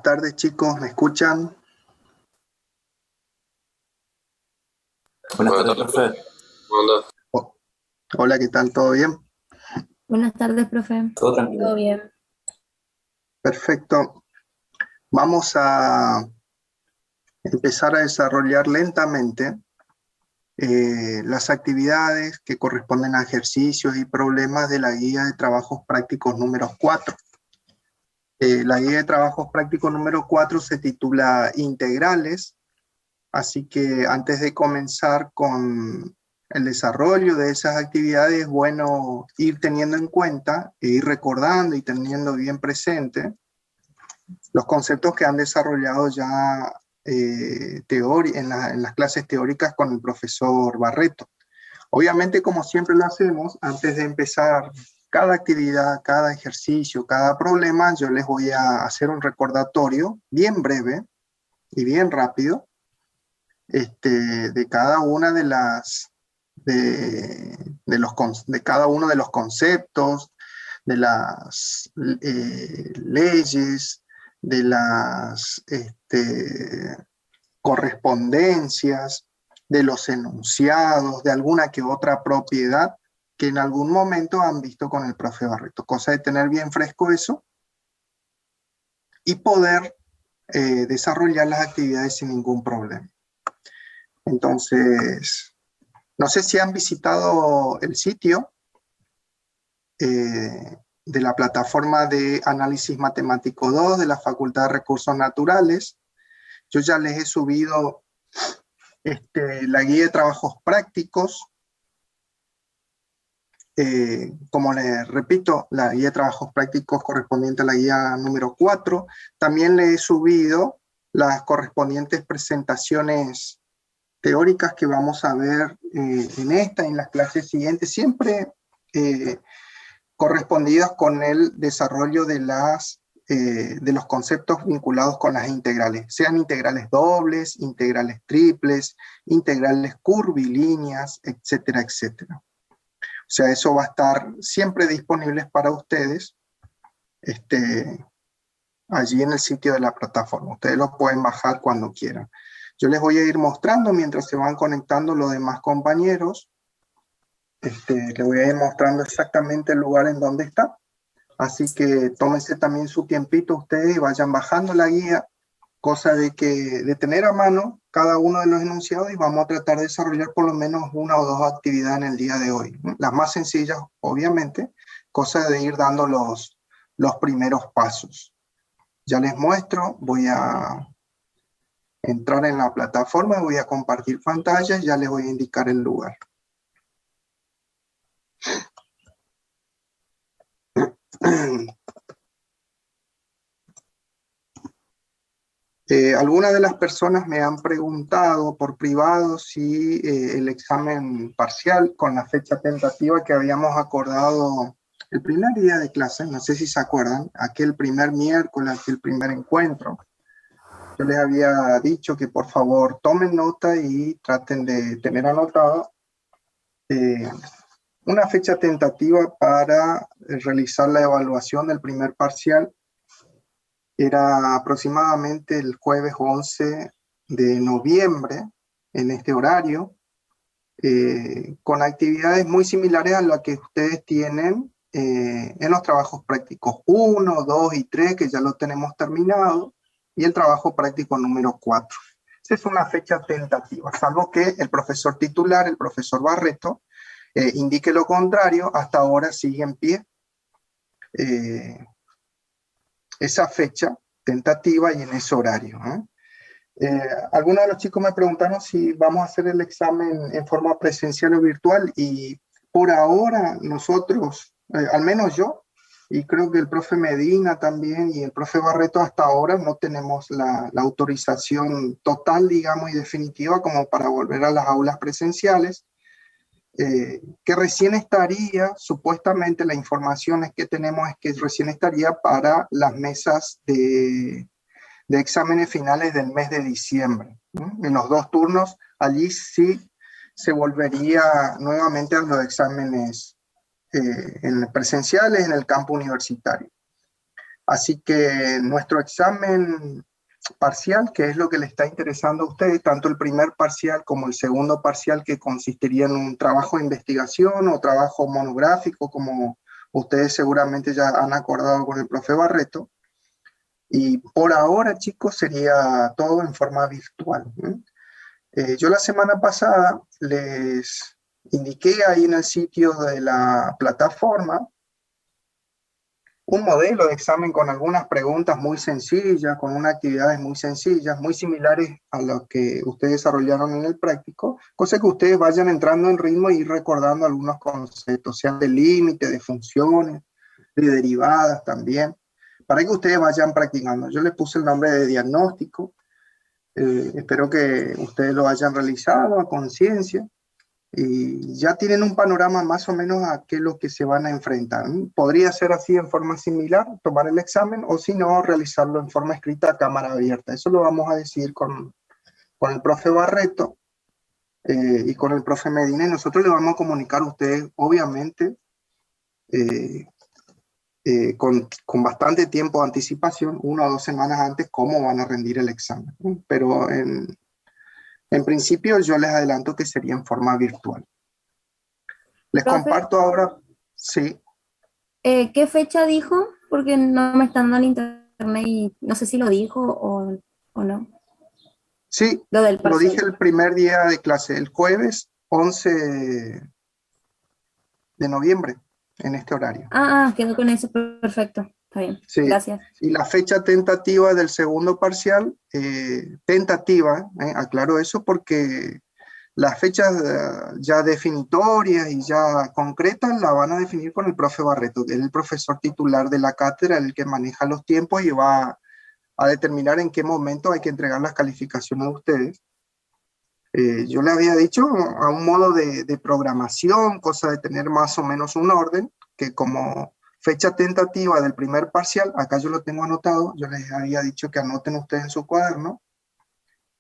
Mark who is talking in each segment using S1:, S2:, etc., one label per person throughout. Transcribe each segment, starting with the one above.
S1: tardes, chicos, ¿me escuchan?
S2: Buenas tardes, profe.
S3: ¿Cómo andás?
S1: Oh, hola, ¿qué tal? ¿Todo bien?
S4: Buenas tardes, profe.
S2: Todo tranquilo.
S4: ¿Todo bien?
S1: Perfecto. Vamos a empezar a desarrollar lentamente las actividades que corresponden a ejercicios y problemas de la guía de trabajos prácticos número 4. La guía de trabajos prácticos número 4 se titula Integrales, así que antes de comenzar con el desarrollo de esas actividades es bueno ir teniendo en cuenta e ir recordando y teniendo bien presente los conceptos que han desarrollado ya en las clases teóricas con el profesor Barreto. Obviamente, como siempre lo hacemos, antes de empezar cada actividad, cada ejercicio, cada problema, yo les voy a hacer un recordatorio bien breve y bien rápido de cada una de de cada uno de los conceptos, de las leyes, de las correspondencias, de los enunciados, de alguna que otra propiedad que en algún momento han visto con el profe Barreto. Cosa de tener bien fresco eso y poder desarrollar las actividades sin ningún problema. Entonces, no sé si han visitado el sitio de la plataforma de Análisis Matemático 2 de la Facultad de Recursos Naturales. Yo ya les he subido la guía de trabajos prácticos. Como les repito, la guía de trabajos prácticos correspondiente a la guía número 4. También les he subido las correspondientes presentaciones teóricas que vamos a ver en esta y en las clases siguientes, siempre correspondidas con el desarrollo de los conceptos vinculados con las integrales, sean integrales dobles, integrales triples, integrales curvilíneas, etcétera, etcétera. O sea, eso va a estar siempre disponible para ustedes allí en el sitio de la plataforma. Ustedes lo pueden bajar cuando quieran. Yo les voy a ir mostrando mientras se van conectando los demás compañeros. Les voy a ir mostrando exactamente el lugar en donde está. Así que tómense también su tiempito ustedes y vayan bajando la guía, cosa de tener a mano cada uno de los enunciados y vamos a tratar de desarrollar por lo menos una o dos actividades en el día de hoy. Las más sencillas, obviamente, cosa de ir dando los primeros pasos. Ya les muestro, voy a entrar en la plataforma, voy a compartir pantalla y ya les voy a indicar el lugar. Algunas de las personas me han preguntado por privado si el examen parcial con la fecha tentativa que habíamos acordado el primer día de clase, no sé si se acuerdan, aquel primer miércoles, aquel primer encuentro, yo les había dicho que por favor tomen nota y traten de tener anotado una fecha tentativa para realizar la evaluación del primer parcial. Era aproximadamente el jueves 11 de noviembre, en este horario, con actividades muy similares a las que ustedes tienen en los trabajos prácticos 1, 2 y 3, que ya lo tenemos terminado, y el trabajo práctico número 4. Esa es una fecha tentativa, salvo que el profesor titular, el profesor Barreto, indique lo contrario. Hasta ahora sigue en pie esa fecha tentativa y en ese horario. Algunos de los chicos me preguntaron si vamos a hacer el examen en forma presencial o virtual, y por ahora nosotros, al menos yo, y creo que el profe Medina también y el profe Barreto, hasta ahora no tenemos la autorización total, digamos, y definitiva como para volver a las aulas presenciales. Que recién estaría, supuestamente la información es que tenemos es que recién estaría para las mesas de exámenes finales del mes de diciembre. En los 2 turnos, allí sí se volvería nuevamente a los exámenes presenciales en el campo universitario. Así que nuestro examen parcial, que es lo que le está interesando a ustedes, tanto el primer parcial como el segundo parcial, que consistiría en un trabajo de investigación o trabajo monográfico, como ustedes seguramente ya han acordado con el profe Barreto. Y por ahora, chicos, sería todo en forma virtual. Yo la semana pasada les indiqué ahí en el sitio de la plataforma un modelo de examen con algunas preguntas muy sencillas, con unas actividades muy sencillas, muy similares a lo que ustedes desarrollaron en el práctico, cosa que ustedes vayan entrando en ritmo y ir recordando algunos conceptos, sean de límite, de funciones, de derivadas también, para que ustedes vayan practicando. Yo les puse el nombre de diagnóstico, espero que ustedes lo hayan realizado a conciencia, y ya tienen un panorama más o menos a qué es lo que se van a enfrentar. Podría ser así en forma similar, tomar el examen, o si no, realizarlo en forma escrita a cámara abierta. Eso lo vamos a decidir con el profe Barreto y con el profe Medina, y nosotros le vamos a comunicar a ustedes, obviamente, con bastante tiempo de anticipación, 1 o 2 semanas antes, cómo van a rendir el examen. Pero en principio yo les adelanto que sería en forma virtual. Les
S4: Profe,
S1: comparto ahora, sí,
S4: ¿qué fecha dijo? Porque no me están dando el internet y no sé si lo dijo o no.
S1: sí,
S4: Lo del
S1: lo dije
S4: parcial.
S1: el primer día de clase, el jueves 11 de noviembre, en este horario.
S4: Quedó con eso, perfecto. Está bien,
S1: Sí,
S4: gracias.
S1: y la fecha tentativa del segundo parcial, tentativa, aclaro eso porque las fechas ya definitorias y ya concretas la van a definir con el profe Barreto, que es el profesor titular de la cátedra, el que maneja los tiempos y va a determinar en qué momento hay que entregar las calificaciones a ustedes. Yo le había dicho a un modo de programación, cosa de tener más o menos un orden, que como fecha tentativa del primer parcial, acá yo lo tengo anotado, yo les había dicho que anoten ustedes en su cuaderno,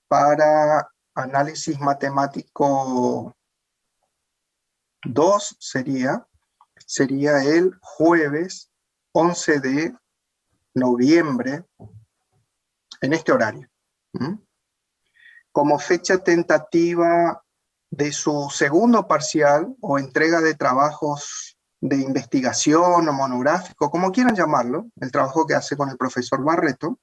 S1: para análisis matemático 2 sería el jueves 11 de noviembre en este horario. Como fecha tentativa de su segundo parcial o entrega de trabajos de investigación o monográfico, como quieran llamarlo, el trabajo que hace con el profesor Barreto,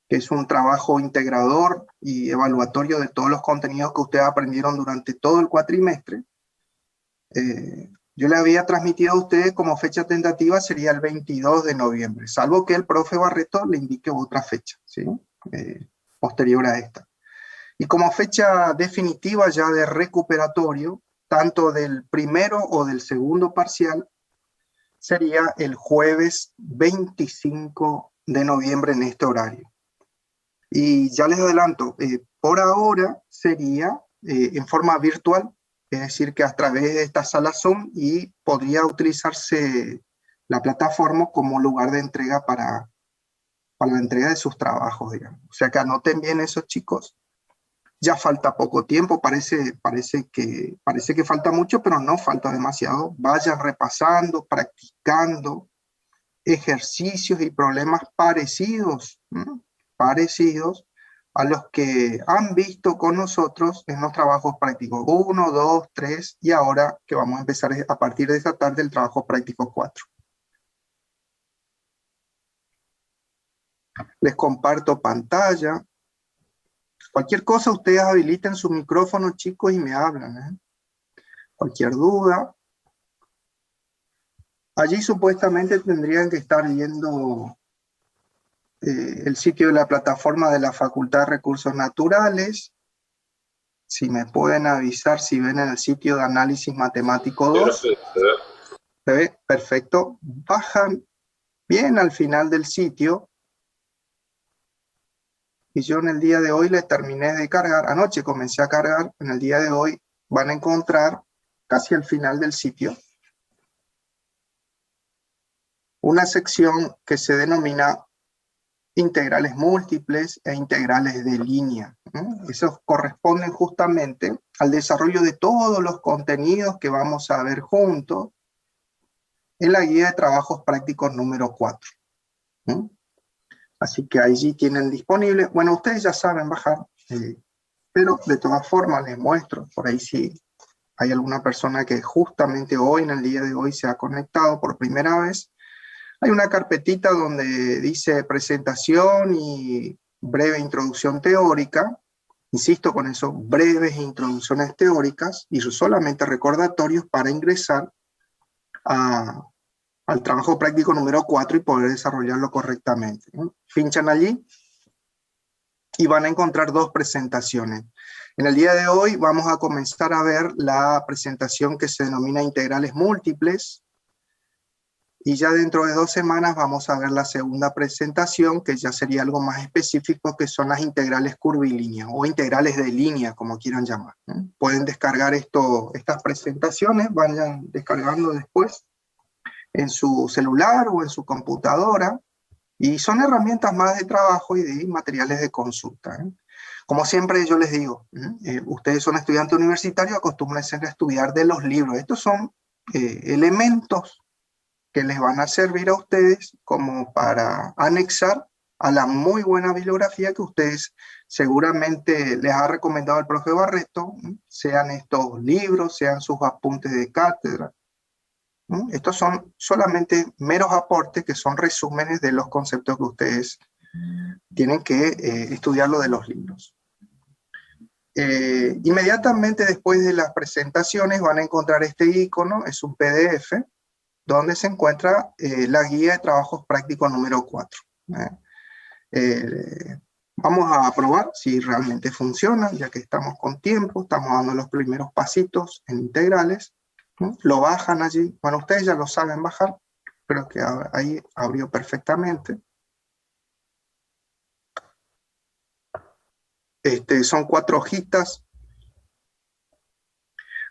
S1: que es un trabajo integrador y evaluatorio de todos los contenidos que ustedes aprendieron durante todo el cuatrimestre. Yo le había transmitido a ustedes como fecha tentativa sería el 22 de noviembre, salvo que el profe Barreto le indique otra fecha, ¿sí? Posterior a esta. Y como fecha definitiva ya de recuperatorio, tanto del primero o del segundo parcial, sería el jueves 25 de noviembre en este horario. Y ya les adelanto, por ahora sería en forma virtual, es decir, que a través de esta sala Zoom, y podría utilizarse la plataforma como lugar de entrega para la entrega de sus trabajos, digamos. O sea que anoten bien eso, chicos. Ya falta poco tiempo, parece que falta mucho, pero no falta demasiado. Vayan repasando, practicando ejercicios y problemas parecidos, parecidos a los que han visto con nosotros en los trabajos prácticos 1, 2, 3, y ahora que vamos a empezar a partir de esta tarde el trabajo práctico 4. Les comparto pantalla. Cualquier cosa, ustedes habiliten su micrófono, chicos, y me hablan. Cualquier duda. Allí supuestamente tendrían que estar viendo el sitio de la plataforma de la Facultad de Recursos Naturales. Si me pueden avisar si ven en el sitio de Análisis Matemático 2. ¿Se ve? Perfecto. Bajan bien al final del sitio. Y yo en el día de hoy le terminé de cargar. Anoche comencé a cargar. En el día de hoy van a encontrar casi al final del sitio una sección que se denomina integrales múltiples e integrales de línea. Esos corresponden justamente al desarrollo de todos los contenidos que vamos a ver juntos en la guía de trabajos prácticos número 4. ¿Mm? Así que allí tienen disponible. Bueno, ustedes ya saben bajar, pero de todas formas les muestro, por ahí si hay alguna persona que justamente hoy, en el día de hoy, se ha conectado por primera vez. Hay una carpetita donde dice presentación y breve introducción teórica. Insisto con eso, breves introducciones teóricas y solamente recordatorios para ingresar al trabajo práctico número 4 y poder desarrollarlo correctamente. Finchan allí y van a encontrar dos presentaciones. En el día de hoy vamos a comenzar a ver la presentación que se denomina integrales múltiples, y ya dentro de 2 semanas vamos a ver la segunda presentación, que ya sería algo más específico, que son las integrales curvilíneas, o integrales de línea, como quieran llamar. Pueden descargar estas presentaciones, vayan descargando después en su celular o en su computadora, y son herramientas más de trabajo y de materiales de consulta. Como siempre yo les digo, ustedes son estudiantes universitarios, acostúmbrense a estudiar de los libros. Estos son elementos que les van a servir a ustedes como para anexar a la muy buena bibliografía que ustedes seguramente les ha recomendado el profe Barreto, sean estos libros, sean sus apuntes de cátedra. Estos son solamente meros aportes que son resúmenes de los conceptos que ustedes tienen que estudiarlo de los libros. Inmediatamente después de las presentaciones van a encontrar este icono, es un PDF, donde se encuentra la guía de trabajos prácticos número 4. Vamos a probar si realmente funciona, ya que estamos con tiempo, estamos dando los primeros pasitos en integrales. Lo bajan allí, bueno, ustedes ya lo saben bajar, pero que ahí abrió perfectamente. Son 4 hojitas.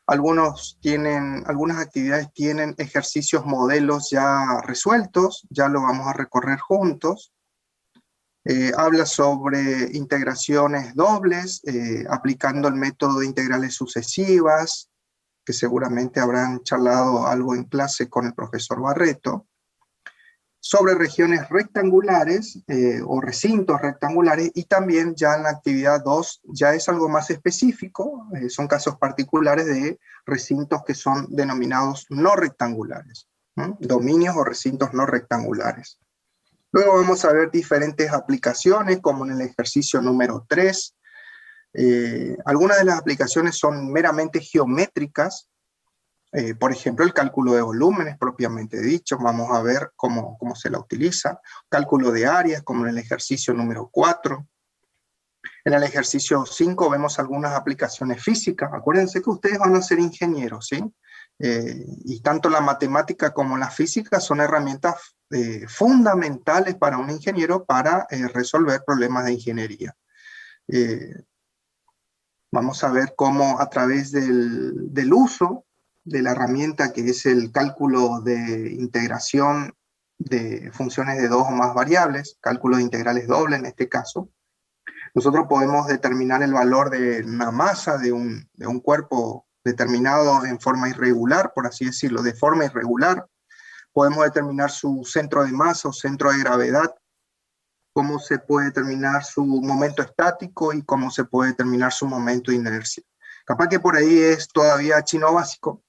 S1: Algunas actividades tienen ejercicios modelos ya resueltos, ya lo vamos a recorrer juntos. Habla sobre integraciones dobles, aplicando el método de integrales sucesivas, que seguramente habrán charlado algo en clase con el profesor Barreto. Sobre regiones rectangulares o recintos rectangulares, y también ya en la actividad 2 ya es algo más específico, son casos particulares de recintos que son denominados no rectangulares, dominios o recintos no rectangulares. Luego vamos a ver diferentes aplicaciones, como en el ejercicio número 3. Algunas de las aplicaciones son meramente geométricas. Por ejemplo, el cálculo de volúmenes propiamente dicho, vamos a ver cómo se la utiliza. Cálculo de áreas, como en el ejercicio número 4. En el ejercicio 5 vemos algunas aplicaciones físicas. Acuérdense que ustedes van a ser ingenieros, ¿sí? Y tanto la matemática como la física son herramientas fundamentales para un ingeniero para resolver problemas de ingeniería. Vamos a ver cómo a través del uso de la herramienta que es el cálculo de integración de funciones de 2 o más variables, cálculo de integrales doble en este caso, nosotros podemos determinar el valor de una masa de un cuerpo determinado en forma irregular, por así decirlo, de forma irregular. Podemos determinar su centro de masa o centro de gravedad, cómo se puede determinar su momento estático y cómo se puede determinar su momento de inercia. Capaz que por ahí es todavía chino básico,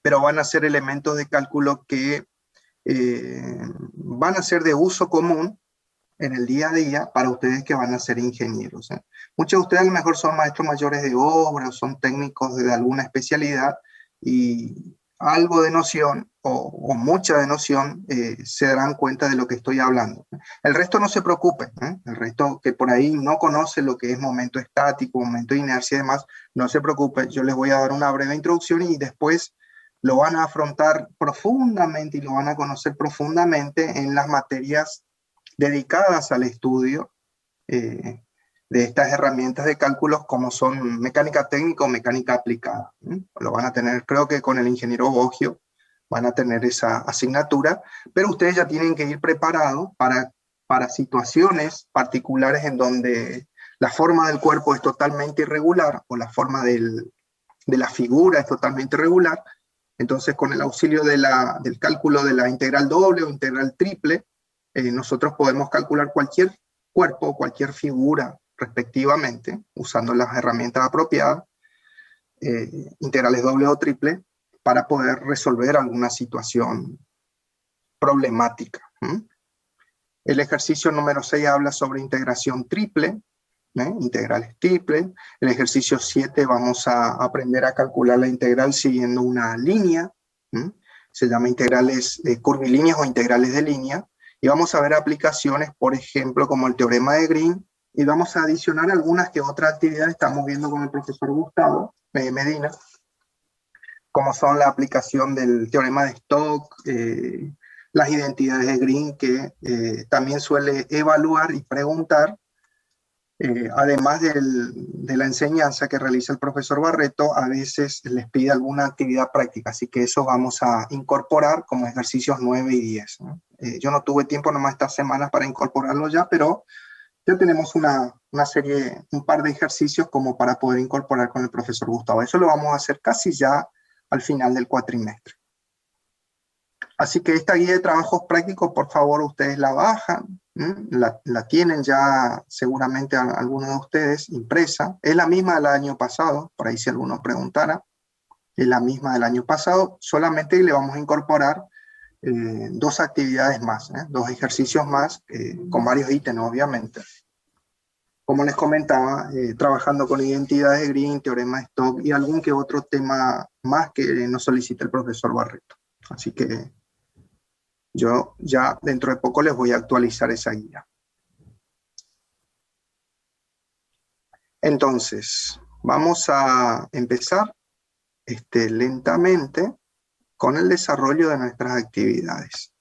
S1: pero van a ser elementos de cálculo que van a ser de uso común en el día a día para ustedes que van a ser ingenieros. Muchos de ustedes a lo mejor son maestros mayores de obra o son técnicos de alguna especialidad y algo de noción o mucha de noción se darán cuenta de lo que estoy hablando. El resto no se preocupen, el resto que por ahí no conoce lo que es momento estático, momento de inercia y demás, no se preocupen, yo les voy a dar una breve introducción y después lo van a afrontar profundamente y lo van a conocer profundamente en las materias dedicadas al estudio de estas herramientas de cálculos como son mecánica técnica o mecánica aplicada. Lo van a tener, creo que con el ingeniero Boggio van a tener esa asignatura, pero ustedes ya tienen que ir preparados para situaciones particulares en donde la forma del cuerpo es totalmente irregular o la forma de la figura es totalmente irregular. Entonces, con el auxilio del cálculo de la integral doble o integral triple, nosotros podemos calcular cualquier cuerpo, cualquier figura respectivamente, usando las herramientas apropiadas, integrales doble o triple, para poder resolver alguna situación problemática. El ejercicio número 6 habla sobre integración triple, integrales triple. El ejercicio 7 vamos a aprender a calcular la integral siguiendo una línea, se llama integrales curvilíneas o integrales de línea, y vamos a ver aplicaciones, por ejemplo, como el teorema de Green, y vamos a adicionar algunas que otras actividades estamos viendo con el profesor Gustavo Medina, como son la aplicación del teorema de Stokes, las identidades de Green, que también suele evaluar y preguntar, además de la enseñanza que realiza el profesor Barreto, a veces les pide alguna actividad práctica, así que eso vamos a incorporar como ejercicios 9 y 10. Yo no tuve tiempo nomás estas semanas para incorporarlo ya, pero ya tenemos una serie, un par de ejercicios como para poder incorporar con el profesor Gustavo. Eso lo vamos a hacer casi ya al final del cuatrimestre. Así que esta guía de trabajos prácticos, por favor, ustedes la bajan, la tienen ya seguramente algunos de ustedes impresa. Es la misma del año pasado, por ahí si alguno preguntara. Es la misma del año pasado, solamente le vamos a incorporar 2 actividades más, 2 ejercicios más, con varios ítems, obviamente. Como les comentaba, trabajando con identidades de Green, teorema de Stokes y algún que otro tema más que nos solicite el profesor Barreto. Así que yo ya dentro de poco les voy a actualizar esa guía. Entonces, vamos a empezar lentamente con el desarrollo de nuestras actividades.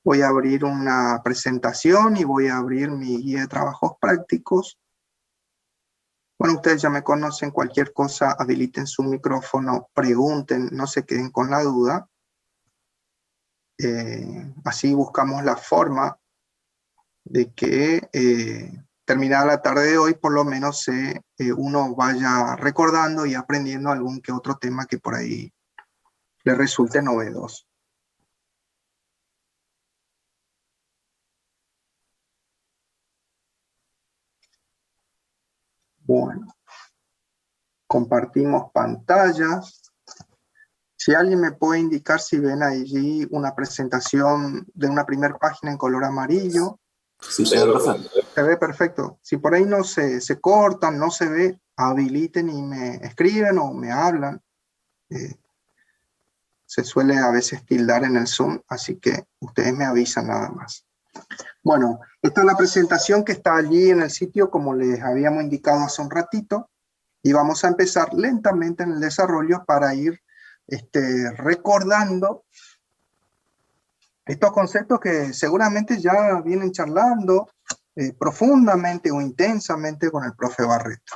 S1: Voy a abrir una presentación y voy a abrir mi guía de trabajos prácticos. Bueno, ustedes ya me conocen, cualquier cosa, habiliten su micrófono, pregunten, no se queden con la duda. Así buscamos la forma de que terminada la tarde de hoy, por lo menos uno vaya recordando y aprendiendo algún que otro tema que por ahí le resulte novedoso. Bueno, compartimos pantallas. Si alguien me puede indicar si ven allí una presentación de una primera página en color amarillo.
S2: Sí, señor profe.
S1: Se ve perfecto. Si por ahí no se cortan, no se ve, habiliten y me escriben o me hablan. Se suele a veces tildar en el Zoom, así que ustedes me avisan nada más. Bueno, esta es la presentación que está allí en el sitio, como les habíamos indicado hace un ratito, y vamos a empezar lentamente en el desarrollo para ir recordando estos conceptos que seguramente ya vienen charlando profundamente o intensamente con el profe Barreto.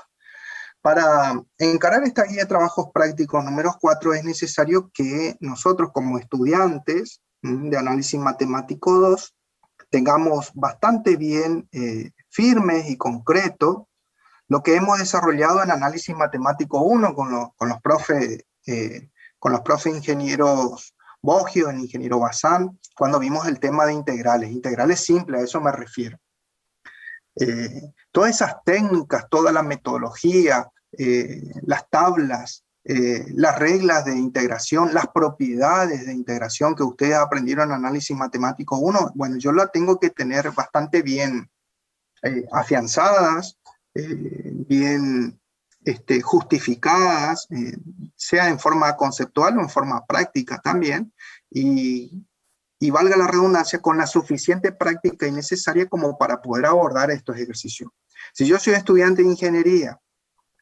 S1: Para encarar esta guía de trabajos prácticos número 4 es necesario que nosotros como estudiantes de análisis matemático 2 tengamos bastante bien firmes y concreto lo que hemos desarrollado en análisis matemático 1 con los profes ingenieros Boggio, el ingeniero Bazán, cuando vimos el tema de integrales simples, a eso me refiero. Todas esas técnicas, toda la metodología, las tablas, las reglas de integración, las propiedades de integración que ustedes aprendieron en análisis matemático 1, bueno, yo las tengo que tener bastante bien afianzadas, bien justificadas, sea en forma conceptual o en forma práctica también, y valga la redundancia, con la suficiente práctica y necesaria como para poder abordar estos ejercicios. Si yo soy estudiante de ingeniería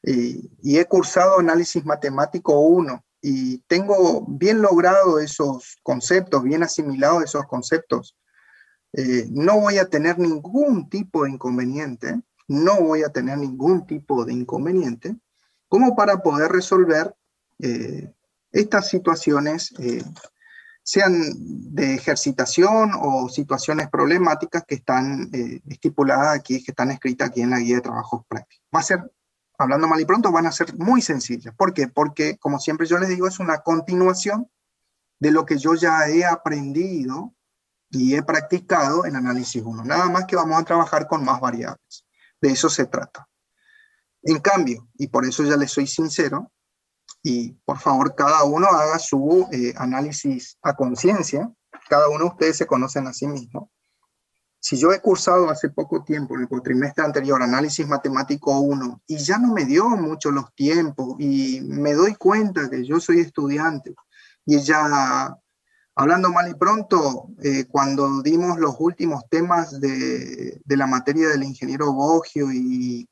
S1: y he cursado análisis matemático 1 y tengo bien logrado esos conceptos, bien asimilados esos conceptos, no voy a tener ningún tipo de inconveniente, como para poder resolver estas situaciones, sean de ejercitación o situaciones problemáticas que están estipuladas aquí, que están escritas aquí en la guía de trabajos prácticos. Va a ser, hablando mal y pronto, van a ser muy sencillas. ¿Por qué? Porque, como siempre yo les digo, es una continuación de lo que yo ya he aprendido y he practicado en análisis 1. Nada más que vamos a trabajar con más variables. De eso se trata. En cambio, y por eso ya les soy sincero, y por favor cada uno haga su análisis a conciencia, cada uno de ustedes se conocen a sí mismo. Si yo he cursado hace poco tiempo, en el cuatrimestre anterior, análisis matemático 1, y ya no me dio mucho los tiempos, y me doy cuenta que yo soy estudiante, y ya, hablando mal y pronto, cuando dimos los últimos temas de la materia del ingeniero Boggio y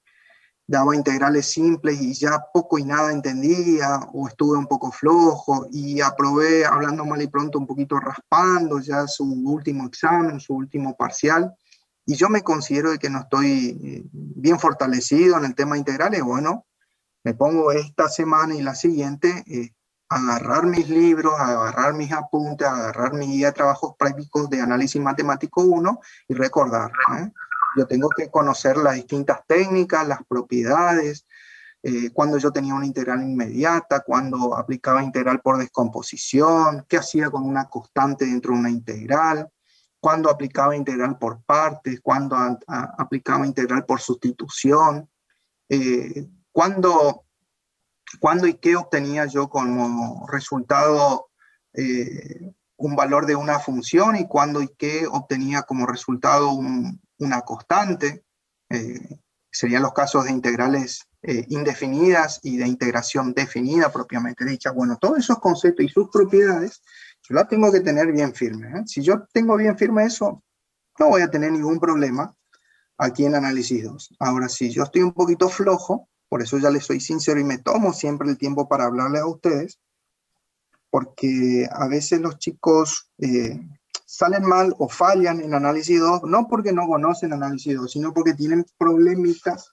S1: daba integrales simples y ya poco y nada entendía, o estuve un poco flojo, y aprobé, hablando mal y pronto, un poquito raspando ya su último examen, su último parcial, y yo me considero de que no estoy bien fortalecido en el tema de integrales. Bueno, me pongo esta semana y la siguiente a agarrar mis libros, a agarrar mis apuntes, a agarrar mi guía de trabajos prácticos de análisis matemático 1 y recordar, ¿eh? Yo tengo que conocer las distintas técnicas, las propiedades, cuando yo tenía una integral inmediata, cuando aplicaba integral por descomposición, qué hacía con una constante dentro de una integral, cuando aplicaba integral por partes, cuando aplicaba integral por sustitución, cuando y qué obtenía yo como resultado un valor de una función, y cuándo y qué obtenía como resultado una constante. Serían los casos de integrales indefinidas y de integración definida propiamente dicha. Bueno, todos esos conceptos y sus propiedades yo las tengo que tener bien firmes, ¿eh? Si yo tengo bien firme eso, no voy a tener ningún problema aquí en análisis 2. Ahora, si yo estoy un poquito flojo, por eso ya les soy sincero y me tomo siempre el tiempo para hablarles a ustedes, porque a veces los chicos salen mal o fallan en análisis 2, no porque no conocen análisis 2, sino porque tienen problemitas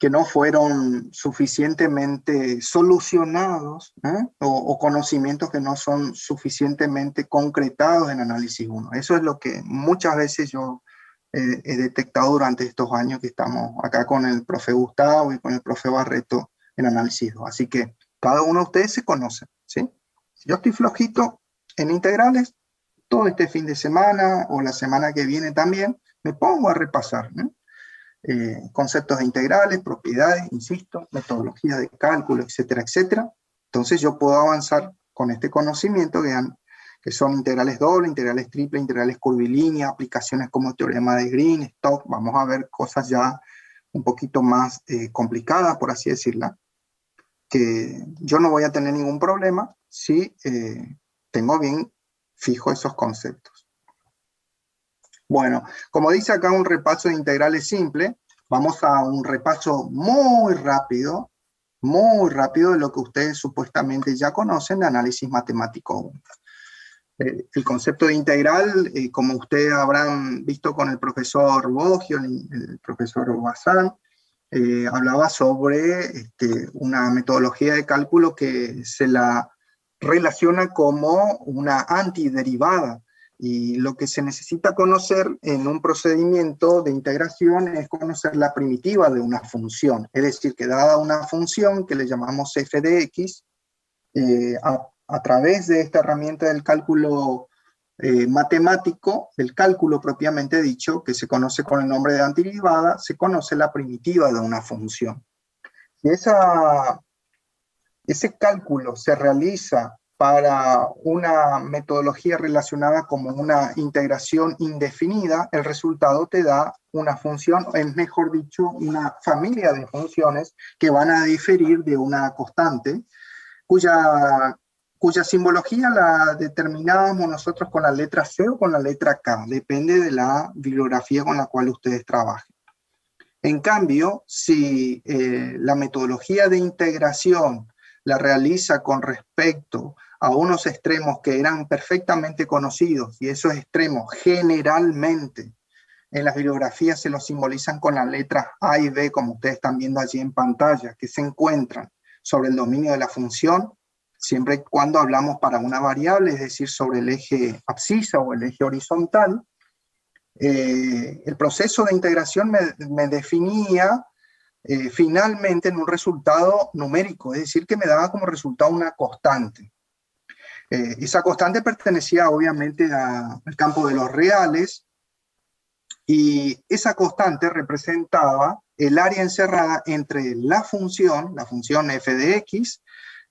S1: que no fueron suficientemente solucionados, o conocimientos que no son suficientemente concretados en análisis 1. Eso es lo que muchas veces yo he detectado durante estos años que estamos acá con el profe Gustavo y con el profe Barreto en análisis 2. Así que cada uno de ustedes se conoce, ¿sí? Si yo estoy flojito en integrales, todo este fin de semana o la semana que viene también, me pongo a repasar, ¿no? Conceptos de integrales, propiedades, insisto, metodologías de cálculo, etcétera, etcétera. Entonces yo puedo avanzar con este conocimiento que son integrales dobles, integrales triples, integrales curvilíneas, aplicaciones como teorema de Green, Stokes. Vamos a ver cosas ya un poquito más complicadas, por así decirla, que yo no voy a tener ningún problema si tengo bien fijo esos conceptos. Bueno, como dice acá un repaso de integrales simples, vamos a un repaso muy rápido de lo que ustedes supuestamente ya conocen de análisis matemático 1. El concepto de integral, como ustedes habrán visto con el profesor Boggio, el profesor Bazán, hablaba sobre una metodología de cálculo que se la relaciona como una antiderivada. Y lo que se necesita conocer en un procedimiento de integración es conocer la primitiva de una función. Es decir, que dada una función que le llamamos f de x, a través de esta herramienta del cálculo matemático, del cálculo propiamente dicho, que se conoce con el nombre de antiderivada, se conoce la primitiva de una función. Si ese cálculo se realiza para una metodología relacionada como una integración indefinida, el resultado te da una función, es mejor dicho, una familia de funciones que van a diferir de una constante, cuya simbología la determinábamos nosotros con la letra C o con la letra K, depende de la bibliografía con la cual ustedes trabajen. En cambio, si la metodología de integración la realiza con respecto a unos extremos que eran perfectamente conocidos, y esos extremos generalmente en las bibliografías se los simbolizan con las letras A y B, como ustedes están viendo allí en pantalla, que se encuentran sobre el dominio de la función, siempre y cuando hablamos para una variable, es decir, sobre el eje abscisa o el eje horizontal. El proceso de integración me definía finalmente en un resultado numérico, es decir, que me daba como resultado una constante. Esa constante pertenecía obviamente al campo de los reales, y esa constante representaba el área encerrada entre la función f de x,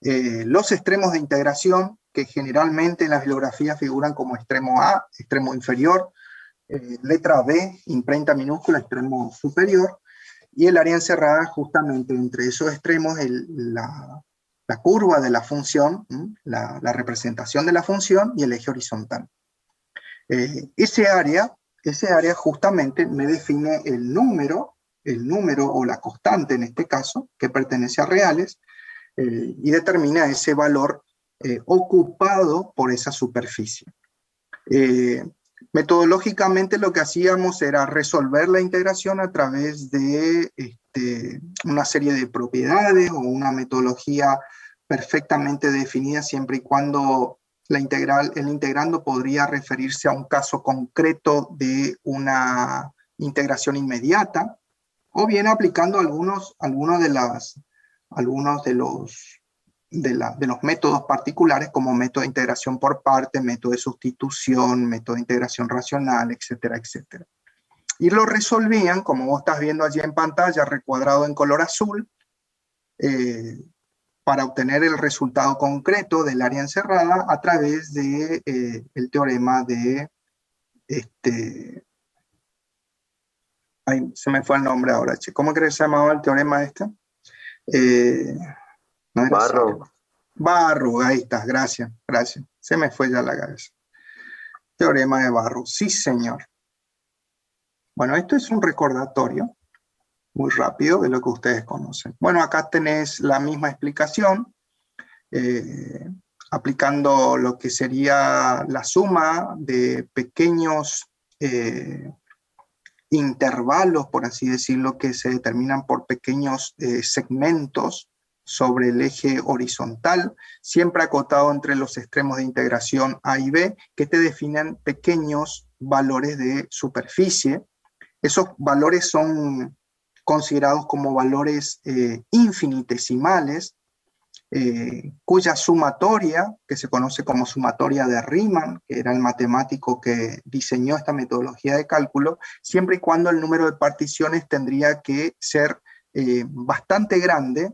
S1: los extremos de integración, que generalmente en la bibliografía figuran como extremo A, extremo inferior, letra B, imprenta minúscula, extremo superior, y el área encerrada justamente entre esos extremos, la curva de la función, la representación de la función y el eje horizontal. Ese área justamente me define el número o la constante en este caso, que pertenece a reales, y determina ese valor ocupado por esa superficie. Metodológicamente lo que hacíamos era resolver la integración a través de una serie de propiedades o una metodología perfectamente definida, siempre y cuando el integrando podría referirse a un caso concreto de una integración inmediata, o bien aplicando algunos de los métodos particulares, como método de integración por parte, método de sustitución, método de integración racional, etcétera, etcétera. Y lo resolvían, como vos estás viendo allí en pantalla, recuadrado en color azul, para obtener el resultado concreto del área encerrada a través de el teorema de ay, se me fue el nombre ahora, che. ¿Cómo crees que se llamaba el teorema este? No era
S2: Barrow.
S1: Barrow, ahí está, gracias. Se me fue ya la cabeza. Teorema de Barrow, sí señor. Bueno, esto es un recordatorio muy rápido de lo que ustedes conocen. Bueno, acá tenés la misma explicación, aplicando lo que sería la suma de pequeños intervalos, por así decirlo, que se determinan por pequeños segmentos sobre el eje horizontal, siempre acotado entre los extremos de integración A y B, que te definen pequeños valores de superficie. Esos valores son considerados como valores infinitesimales, cuya sumatoria, que se conoce como sumatoria de Riemann, que era el matemático que diseñó esta metodología de cálculo, siempre y cuando el número de particiones tendría que ser bastante grande,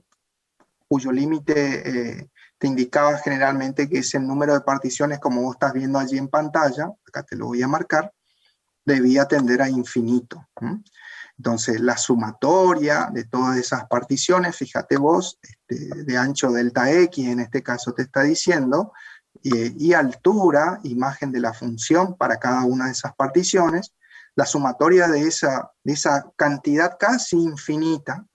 S1: cuyo límite te indicaba generalmente que ese número de particiones, como vos estás viendo allí en pantalla, acá te lo voy a marcar, debía tender a infinito. Entonces, la sumatoria de todas esas particiones, fíjate vos, de ancho delta x, en este caso te está diciendo, y altura, imagen de la función para cada una de esas particiones, la sumatoria de esa cantidad casi infinita,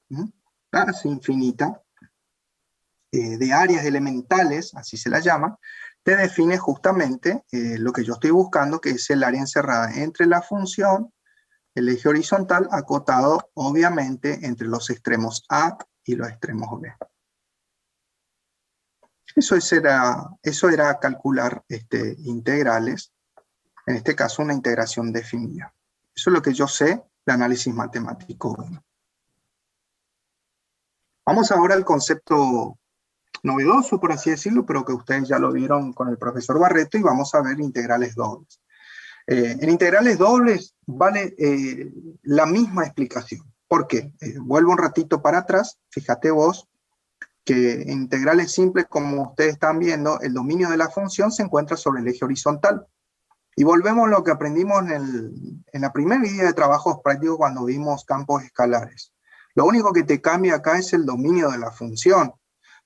S1: de áreas elementales, así se la llama, te define justamente lo que yo estoy buscando, que es el área encerrada entre la función, el eje horizontal, acotado obviamente entre los extremos A y los extremos B. Eso era calcular integrales, en este caso una integración definida. Eso es lo que yo sé de análisis matemático 1. Vamos ahora al concepto novedoso, por así decirlo, pero que ustedes ya lo vieron con el profesor Barreto, y vamos a ver integrales dobles. En integrales dobles vale la misma explicación. ¿Por qué? Vuelvo un ratito para atrás, fíjate vos, que en integrales simples, como ustedes están viendo, el dominio de la función se encuentra sobre el eje horizontal. Y volvemos a lo que aprendimos en la primera guía de trabajos prácticos cuando vimos campos escalares. Lo único que te cambia acá es el dominio de la función.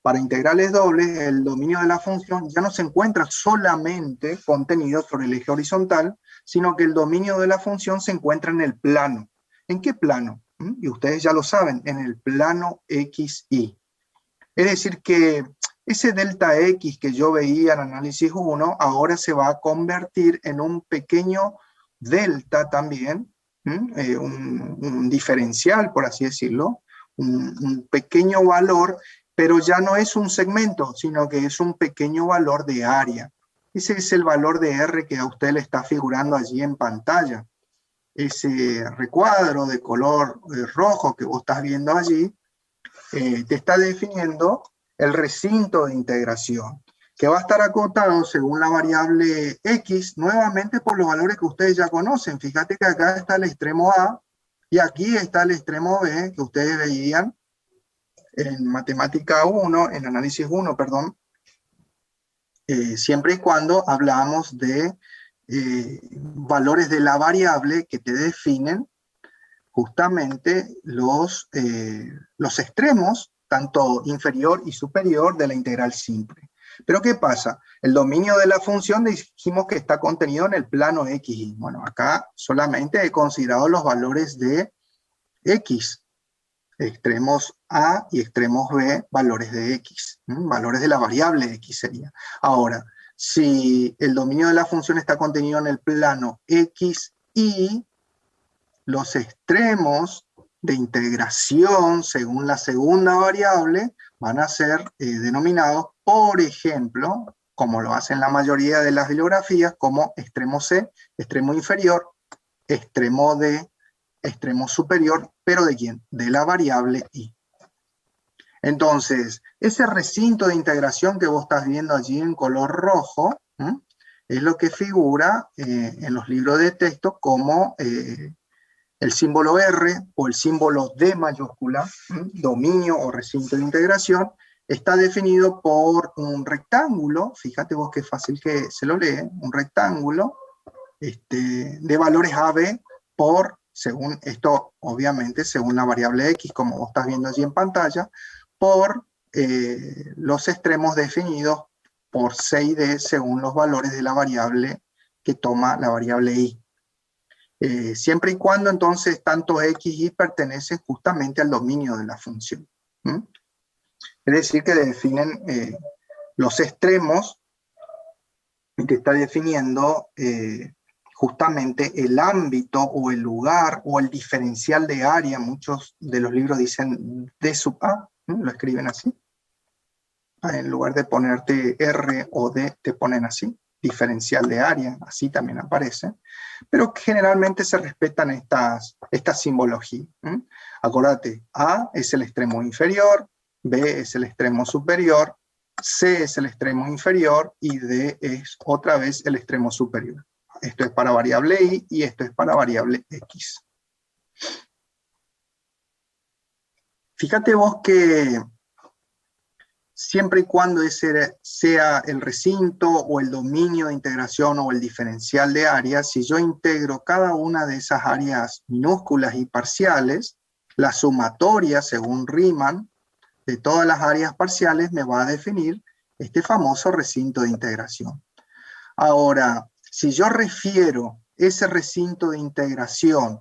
S1: Para integrales dobles, el dominio de la función ya no se encuentra solamente contenido sobre el eje horizontal, sino que el dominio de la función se encuentra en el plano. ¿En qué plano? Y ustedes ya lo saben, en el plano XY. Es decir que ese delta X que yo veía en análisis 1, ahora se va a convertir en un pequeño delta también, un diferencial, por así decirlo, un pequeño valor, pero ya no es un segmento, sino que es un pequeño valor de área. Ese es el valor de R que a usted le está figurando allí en pantalla. Ese recuadro de color rojo que vos estás viendo allí, te está definiendo el recinto de integración, que va a estar acotado según la variable X, nuevamente por los valores que ustedes ya conocen. Fíjate que acá está el extremo A, y aquí está el extremo B, que ustedes veían en matemática 1, en análisis 1, perdón, siempre y cuando hablamos de valores de la variable que te definen justamente los extremos, tanto inferior y superior de la integral simple. Pero ¿qué pasa? El dominio de la función dijimos que está contenido en el plano X. Bueno, acá solamente he considerado los valores de X, extremos A y extremos B, valores de X, valores de la variable X sería. Ahora, si el dominio de la función está contenido en el plano X y los extremos de integración según la segunda variable van a ser denominados, por ejemplo, como lo hacen la mayoría de las bibliografías, como extremo C, extremo inferior, extremo D, extremo superior, pero ¿de quién? De la variable Y. Entonces, ese recinto de integración que vos estás viendo allí en color rojo, es lo que figura en los libros de texto como el símbolo R o el símbolo D mayúscula, dominio o recinto de integración, está definido por un rectángulo, fíjate vos qué fácil que se lo lee, un rectángulo de valores AB por, según esto, obviamente, según la variable X, como vos estás viendo allí en pantalla, por los extremos definidos por C y D según los valores de la variable que toma la variable Y. Siempre y cuando entonces tanto X y Y pertenecen justamente al dominio de la función. Es decir, que definen los extremos que está definiendo justamente el ámbito o el lugar o el diferencial de área. Muchos de los libros dicen D sub A, lo escriben así. En lugar de ponerte R o D, te ponen así. Diferencial de área, así también aparece, pero generalmente se respetan estas simbologías. Acordate, A es el extremo inferior, B es el extremo superior, C es el extremo inferior y D es otra vez el extremo superior. Esto es para variable Y y esto es para variable X. Fíjate vos que siempre y cuando ese sea el recinto o el dominio de integración o el diferencial de áreas, si yo integro cada una de esas áreas minúsculas y parciales, la sumatoria, según Riemann, de todas las áreas parciales me va a definir este famoso recinto de integración. Ahora, si yo refiero ese recinto de integración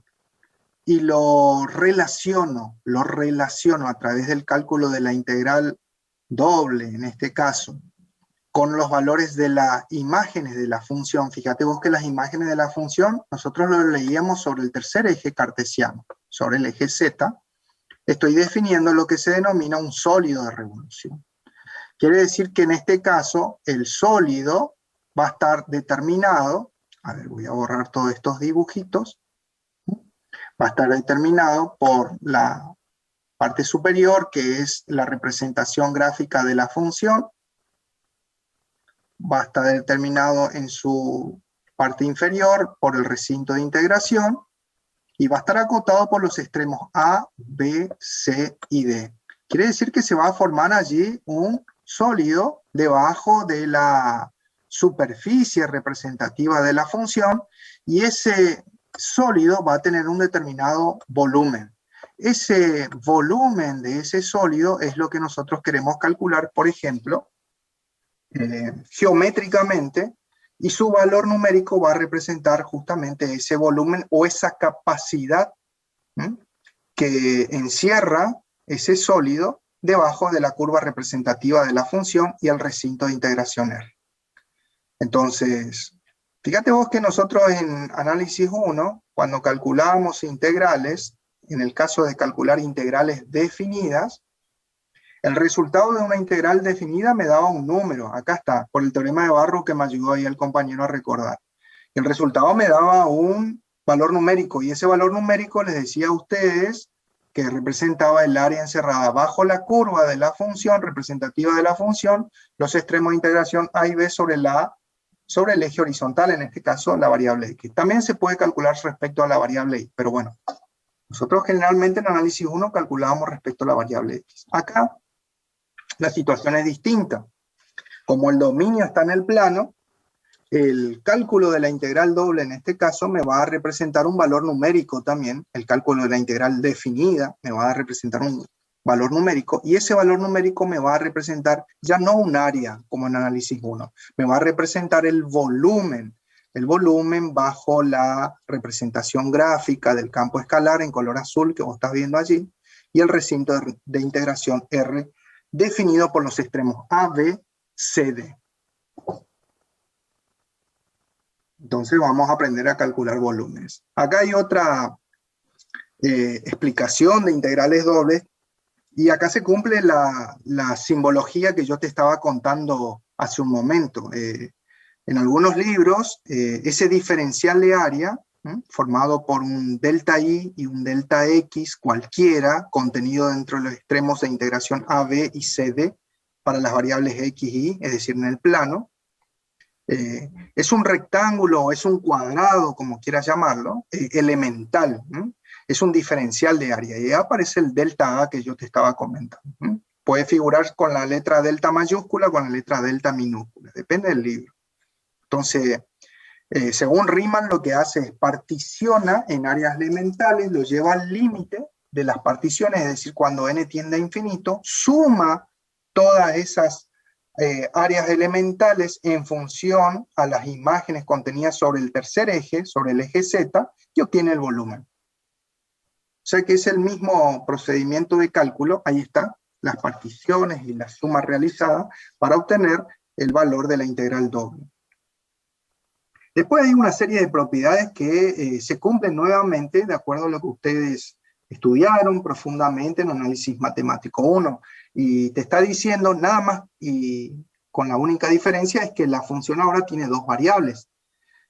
S1: y lo relaciono a través del cálculo de la integral doble, en este caso, con los valores de las imágenes de la función. Fíjate vos que las imágenes de la función, nosotros lo leíamos sobre el tercer eje cartesiano, sobre el eje Z. Estoy definiendo lo que se denomina un sólido de revolución. Quiere decir que en este caso, el sólido va a estar determinado, a ver, voy a borrar todos estos dibujitos, va a estar determinado por la parte superior, que es la representación gráfica de la función, va a estar determinado en su parte inferior por el recinto de integración, y va a estar acotado por los extremos A, B, C y D. Quiere decir que se va a formar allí un sólido debajo de la superficie representativa de la función, y ese sólido va a tener un determinado volumen. Ese volumen de ese sólido es lo que nosotros queremos calcular, por ejemplo, geométricamente, y su valor numérico va a representar justamente ese volumen o esa capacidad que encierra ese sólido debajo de la curva representativa de la función y el recinto de integración R. Entonces, fíjate vos que nosotros en análisis 1, cuando calculábamos integrales, en el caso de calcular integrales definidas, el resultado de una integral definida me daba un número. Acá está, por el teorema de Barrow que me ayudó ahí el compañero a recordar. El resultado me daba un valor numérico, y ese valor numérico les decía a ustedes que representaba el área encerrada bajo la curva de la función, representativa de la función, los extremos de integración A y B sobre el eje horizontal, en este caso la variable X. También se puede calcular respecto a la variable Y, pero bueno, nosotros generalmente en análisis 1 calculábamos respecto a la variable X. Acá la situación es distinta. Como el dominio está en el plano, el cálculo de la integral doble en este caso me va a representar un valor numérico también. El cálculo de la integral definida me va a representar un valor numérico, y ese valor numérico me va a representar ya no un área como en análisis 1, me va a representar el volumen bajo la representación gráfica del campo escalar en color azul que vos estás viendo allí, y el recinto de integración R definido por los extremos A, B, C, D. Entonces vamos a aprender a calcular volúmenes. Acá hay otra explicación de integrales dobles, y acá se cumple la simbología que yo te estaba contando hace un momento. En algunos libros, ese diferencial de área, formado por un delta I y un delta X cualquiera, contenido dentro de los extremos de integración A, B y C, D, para las variables X y Y, es decir, en el plano, es un rectángulo, es un cuadrado, como quieras llamarlo, elemental, es un diferencial de área, y aparece el delta A que yo te estaba comentando. Puede figurar con la letra delta mayúscula o con la letra delta minúscula, depende del libro. Entonces, según Riemann, lo que hace es particiona en áreas elementales, lo lleva al límite de las particiones, es decir, cuando n tiende a infinito, suma todas esas áreas elementales en función a las imágenes contenidas sobre el tercer eje, sobre el eje Z, y obtiene el volumen. O sea que es el mismo procedimiento de cálculo, ahí está, las particiones y la suma realizada para obtener el valor de la integral doble. Después hay una serie de propiedades que se cumplen nuevamente de acuerdo a lo que ustedes estudiaron profundamente en análisis matemático 1, y te está diciendo nada más, y con la única diferencia es que la función ahora tiene dos variables.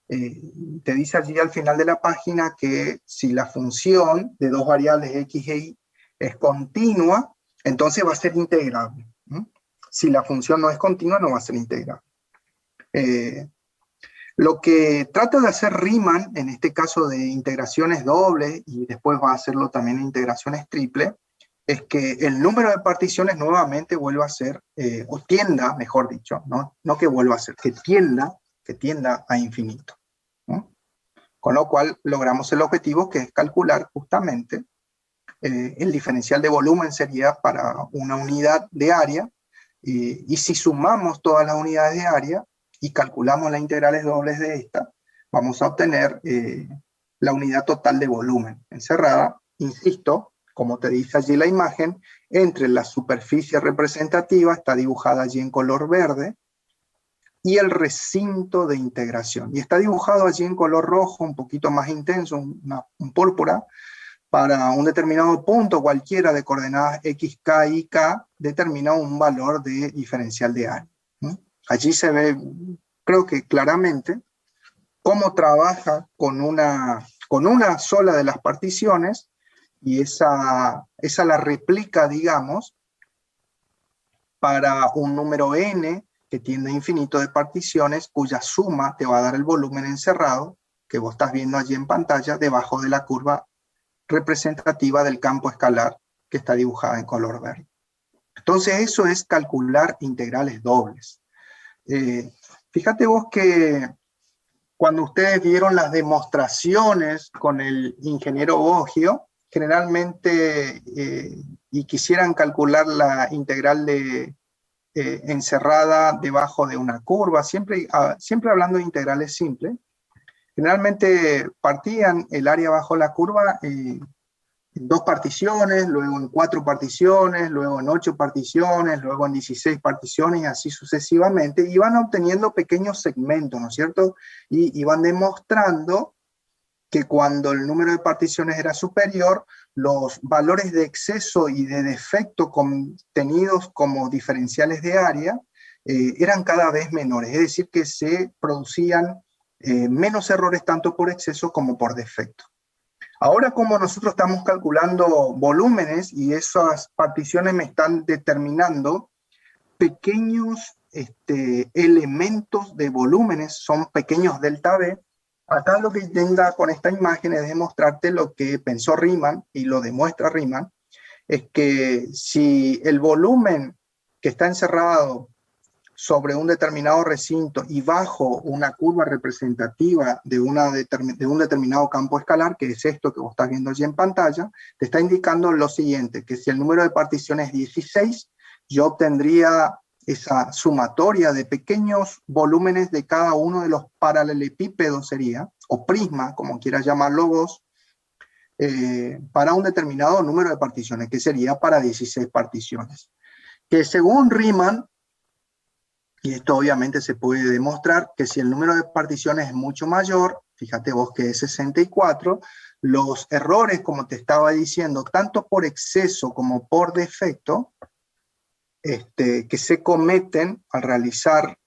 S1: Te dice allí al final de la página que si la función de dos variables X e Y es continua, entonces va a ser integrable. Si la función no es continua, no va a ser integrable. Lo que trata de hacer Riemann, en este caso de integraciones dobles, y después va a hacerlo también en integraciones triples, es que el número de particiones nuevamente vuelva a ser, o tienda, mejor dicho, no que vuelva a ser, que tienda a infinito. Con lo cual logramos el objetivo, que es calcular justamente el diferencial de volumen sería para una unidad de área, y si sumamos todas las unidades de área y calculamos las integrales dobles de esta, vamos a obtener la unidad total de volumen encerrada, insisto, como te dice allí la imagen, entre la superficie representativa, está dibujada allí en color verde, y el recinto de integración. Y está dibujado allí en color rojo, un poquito más intenso, un púrpura, para un determinado punto cualquiera de coordenadas x, k y k, determina un valor de diferencial de área. Allí se ve, creo que claramente, cómo trabaja con una sola de las particiones, y esa la replica, digamos, para un número n que tiende a infinito de particiones, cuya suma te va a dar el volumen encerrado, que vos estás viendo allí en pantalla, debajo de la curva representativa del campo escalar, que está dibujada en color verde. Entonces eso es calcular integrales dobles. Fíjate vos que cuando ustedes vieron las demostraciones con el ingeniero Boggio, generalmente, y quisieran calcular la integral encerrada debajo de una curva, siempre hablando de integrales simples, generalmente partían el área bajo la curva en 2 particiones, luego en 4 particiones, luego en 8 particiones, luego en 16 particiones, y así sucesivamente, y van obteniendo pequeños segmentos, ¿no es cierto? Y van demostrando que cuando el número de particiones era superior, los valores de exceso y de defecto contenidos como diferenciales de área eran cada vez menores, es decir, que se producían menos errores tanto por exceso como por defecto. Ahora, como nosotros estamos calculando volúmenes y esas particiones me están determinando pequeños elementos de volúmenes, son pequeños delta V. Acá lo que intenta con esta imagen es demostrarte lo que pensó Riemann, y lo demuestra Riemann, es que si el volumen que está encerrado sobre un determinado recinto y bajo una curva representativa de un determinado campo escalar, que es esto que vos estás viendo allí en pantalla, te está indicando lo siguiente, que si el número de particiones es 16, yo obtendría esa sumatoria de pequeños volúmenes de cada uno de los paralelepípedos sería, o prisma, como quieras llamarlo vos, para un determinado número de particiones, que sería para 16 particiones. Que según Riemann, y esto obviamente se puede demostrar, que si el número de particiones es mucho mayor, fíjate vos que es 64, los errores, como te estaba diciendo, tanto por exceso como por defecto, que se cometen al realizar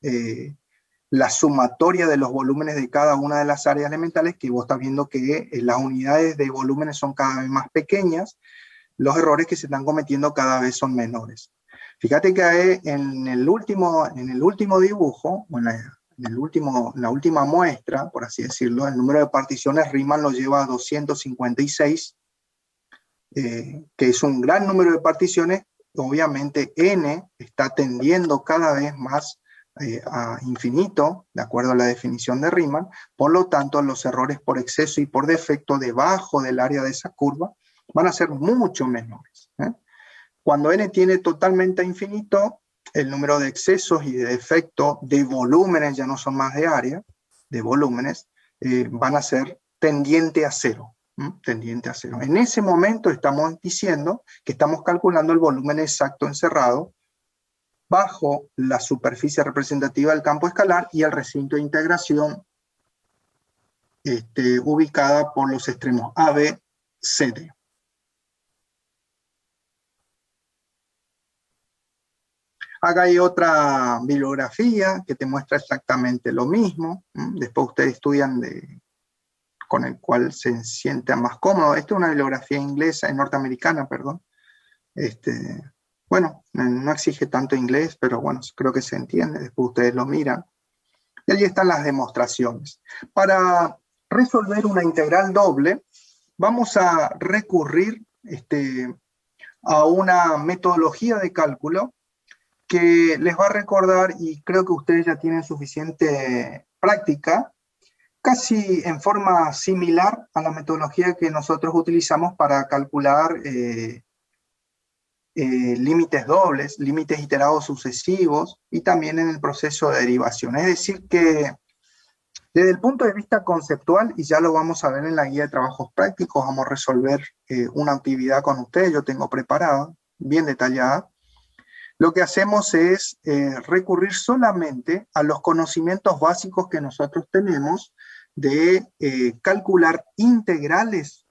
S1: la sumatoria de los volúmenes de cada una de las áreas elementales, que vos estás viendo que las unidades de volúmenes son cada vez más pequeñas, los errores que se están cometiendo cada vez son menores. Fíjate que en el último dibujo, o en la última muestra, por así decirlo, el número de particiones Riemann lo lleva a 256, que es un gran número de particiones. Obviamente n está tendiendo cada vez más a infinito, de acuerdo a la definición de Riemann, por lo tanto los errores por exceso y por defecto debajo del área de esa curva van a ser mucho menores. Cuando n tiene totalmente a infinito, el número de excesos y de defecto de volúmenes, ya no son más de área, de volúmenes, van a ser tendiente a cero. Tendiente a cero. En ese momento estamos diciendo que estamos calculando el volumen exacto encerrado bajo la superficie representativa del campo escalar y el recinto de integración ubicada por los extremos A, B, C, D. Acá hay otra bibliografía que te muestra exactamente lo mismo. Después ustedes estudian con el cual se sientan más cómodos. Esta es una bibliografía inglesa, norteamericana, perdón. Bueno, no exige tanto inglés, pero bueno, creo que se entiende. Después ustedes lo miran. Y allí están las demostraciones. Para resolver una integral doble, vamos a recurrir a una metodología de cálculo que les va a recordar, y creo que ustedes ya tienen suficiente práctica, casi en forma similar a la metodología que nosotros utilizamos para calcular límites dobles, límites iterados sucesivos, y también en el proceso de derivación. Es decir que desde el punto de vista conceptual, y ya lo vamos a ver en la guía de trabajos prácticos, vamos a resolver una actividad con ustedes, yo tengo preparada, bien detallada. Lo que hacemos es recurrir solamente a los conocimientos básicos que nosotros tenemos de calcular integrales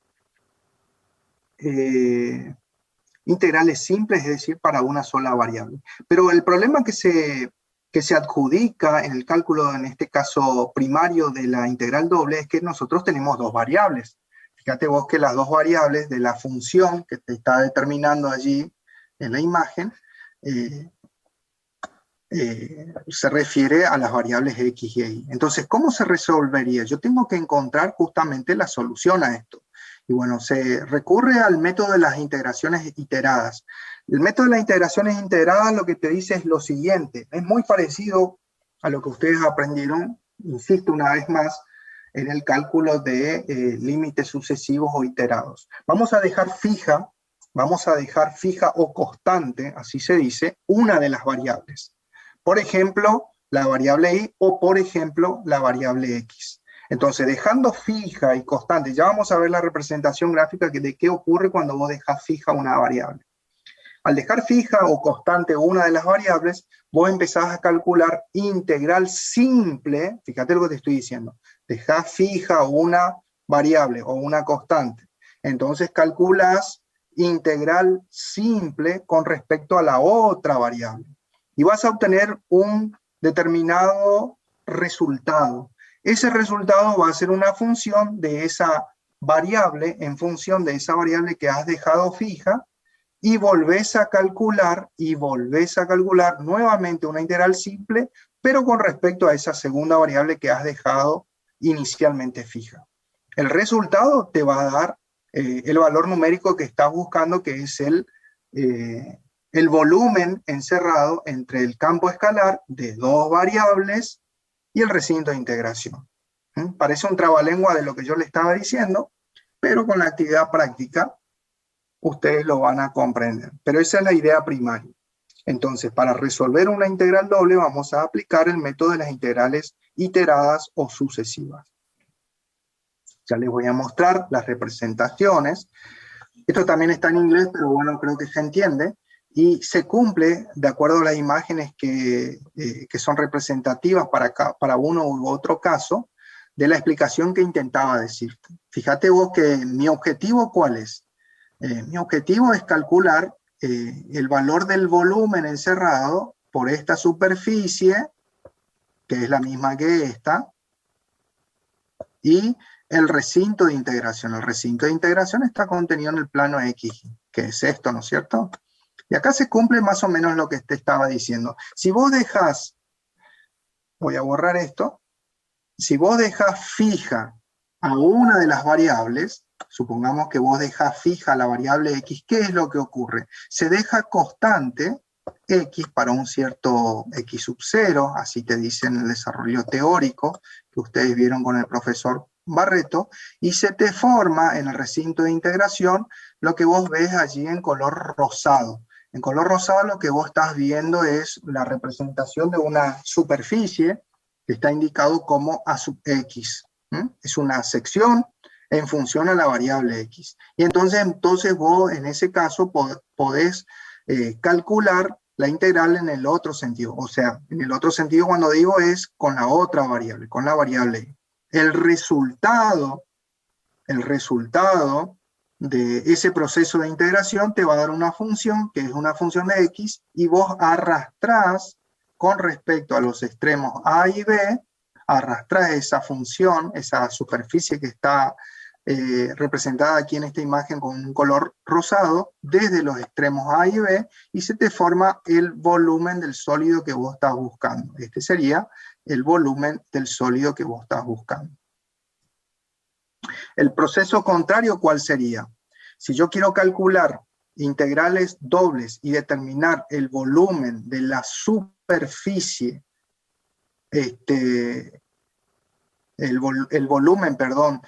S1: simples, es decir, para una sola variable. Pero el problema que se adjudica en el cálculo, en este caso primario de la integral doble, es que nosotros tenemos dos variables. Fíjate vos que las dos variables de la función que te está determinando allí en la imagen, se refiere a las variables x y y. Entonces, ¿cómo se resolvería? Yo tengo que encontrar justamente la solución a esto. Y bueno, se recurre al método de las integraciones iteradas. El método de las integraciones iteradas lo que te dice es lo siguiente. Es muy parecido a lo que ustedes aprendieron, insisto una vez más, en el cálculo de límites sucesivos o iterados. Vamos a dejar fija o constante, así se dice, una de las variables. Por ejemplo, la variable y, o por ejemplo, la variable x. Entonces, dejando fija y constante, ya vamos a ver la representación gráfica de qué ocurre cuando vos dejas fija una variable. Al dejar fija o constante una de las variables, vos empezás a calcular integral simple, fíjate lo que te estoy diciendo, dejás fija una variable o una constante. Entonces calculas integral simple con respecto a la otra variable. Y vas a obtener un determinado resultado. Ese resultado va a ser una función de esa variable en función de esa variable que has dejado fija, y volvés a calcular nuevamente una integral simple, pero con respecto a esa segunda variable que has dejado inicialmente fija. El resultado te va a dar el valor numérico que estás buscando, que es el volumen encerrado entre el campo escalar de dos variables y el recinto de integración. Parece un trabalengua de lo que yo le estaba diciendo, pero con la actividad práctica ustedes lo van a comprender. Pero esa es la idea primaria. Entonces, para resolver una integral doble vamos a aplicar el método de las integrales iteradas o sucesivas. Ya les voy a mostrar las representaciones. Esto también está en inglés, pero bueno, creo que se entiende. Y se cumple de acuerdo a las imágenes que son representativas para uno u otro caso, de la explicación que intentaba decirte. Fíjate vos que mi objetivo, ¿cuál es? Mi objetivo es calcular el valor del volumen encerrado por esta superficie, que es la misma que esta, y el recinto de integración. El recinto de integración está contenido en el plano X, que es esto, ¿no es cierto? Y acá se cumple más o menos lo que te estaba diciendo. Si vos dejás, voy a borrar esto, si vos dejás fija a una de las variables, supongamos que vos dejás fija la variable X, ¿qué es lo que ocurre? Se deja constante X para un cierto X sub 0, así te dice en el desarrollo teórico que ustedes vieron con el profesor Barreto, y se te forma en el recinto de integración lo que vos ves allí en color rosado. En color rosado lo que vos estás viendo es la representación de una superficie que está indicado como A sub X. Es una sección en función a la variable X. Y entonces vos en ese caso podés calcular la integral en el otro sentido. O sea, en el otro sentido cuando digo es con la otra variable, con la variable Y. El resultado de ese proceso de integración te va a dar una función, que es una función de X, y vos arrastrás con respecto a los extremos A y B, arrastrás esa función, esa superficie que está representada aquí en esta imagen con un color rosado, desde los extremos A y B, y se te forma el volumen del sólido que vos estás buscando. Este sería el volumen del sólido que vos estás buscando. El proceso contrario, ¿cuál sería? Si yo quiero calcular integrales dobles y determinar el volumen de la superficie, el volumen, perdón,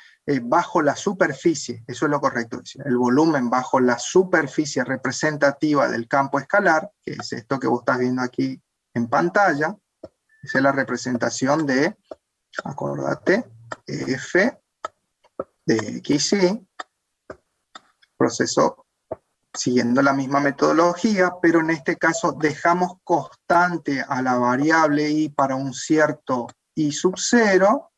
S1: bajo la superficie, eso es lo correcto decir, el volumen bajo la superficie representativa del campo escalar, que es esto que vos estás viendo aquí en pantalla, esa es la representación de, acordate, F de XY, proceso siguiendo la misma metodología, pero en este caso dejamos constante a la variable Y para un cierto Y sub 0.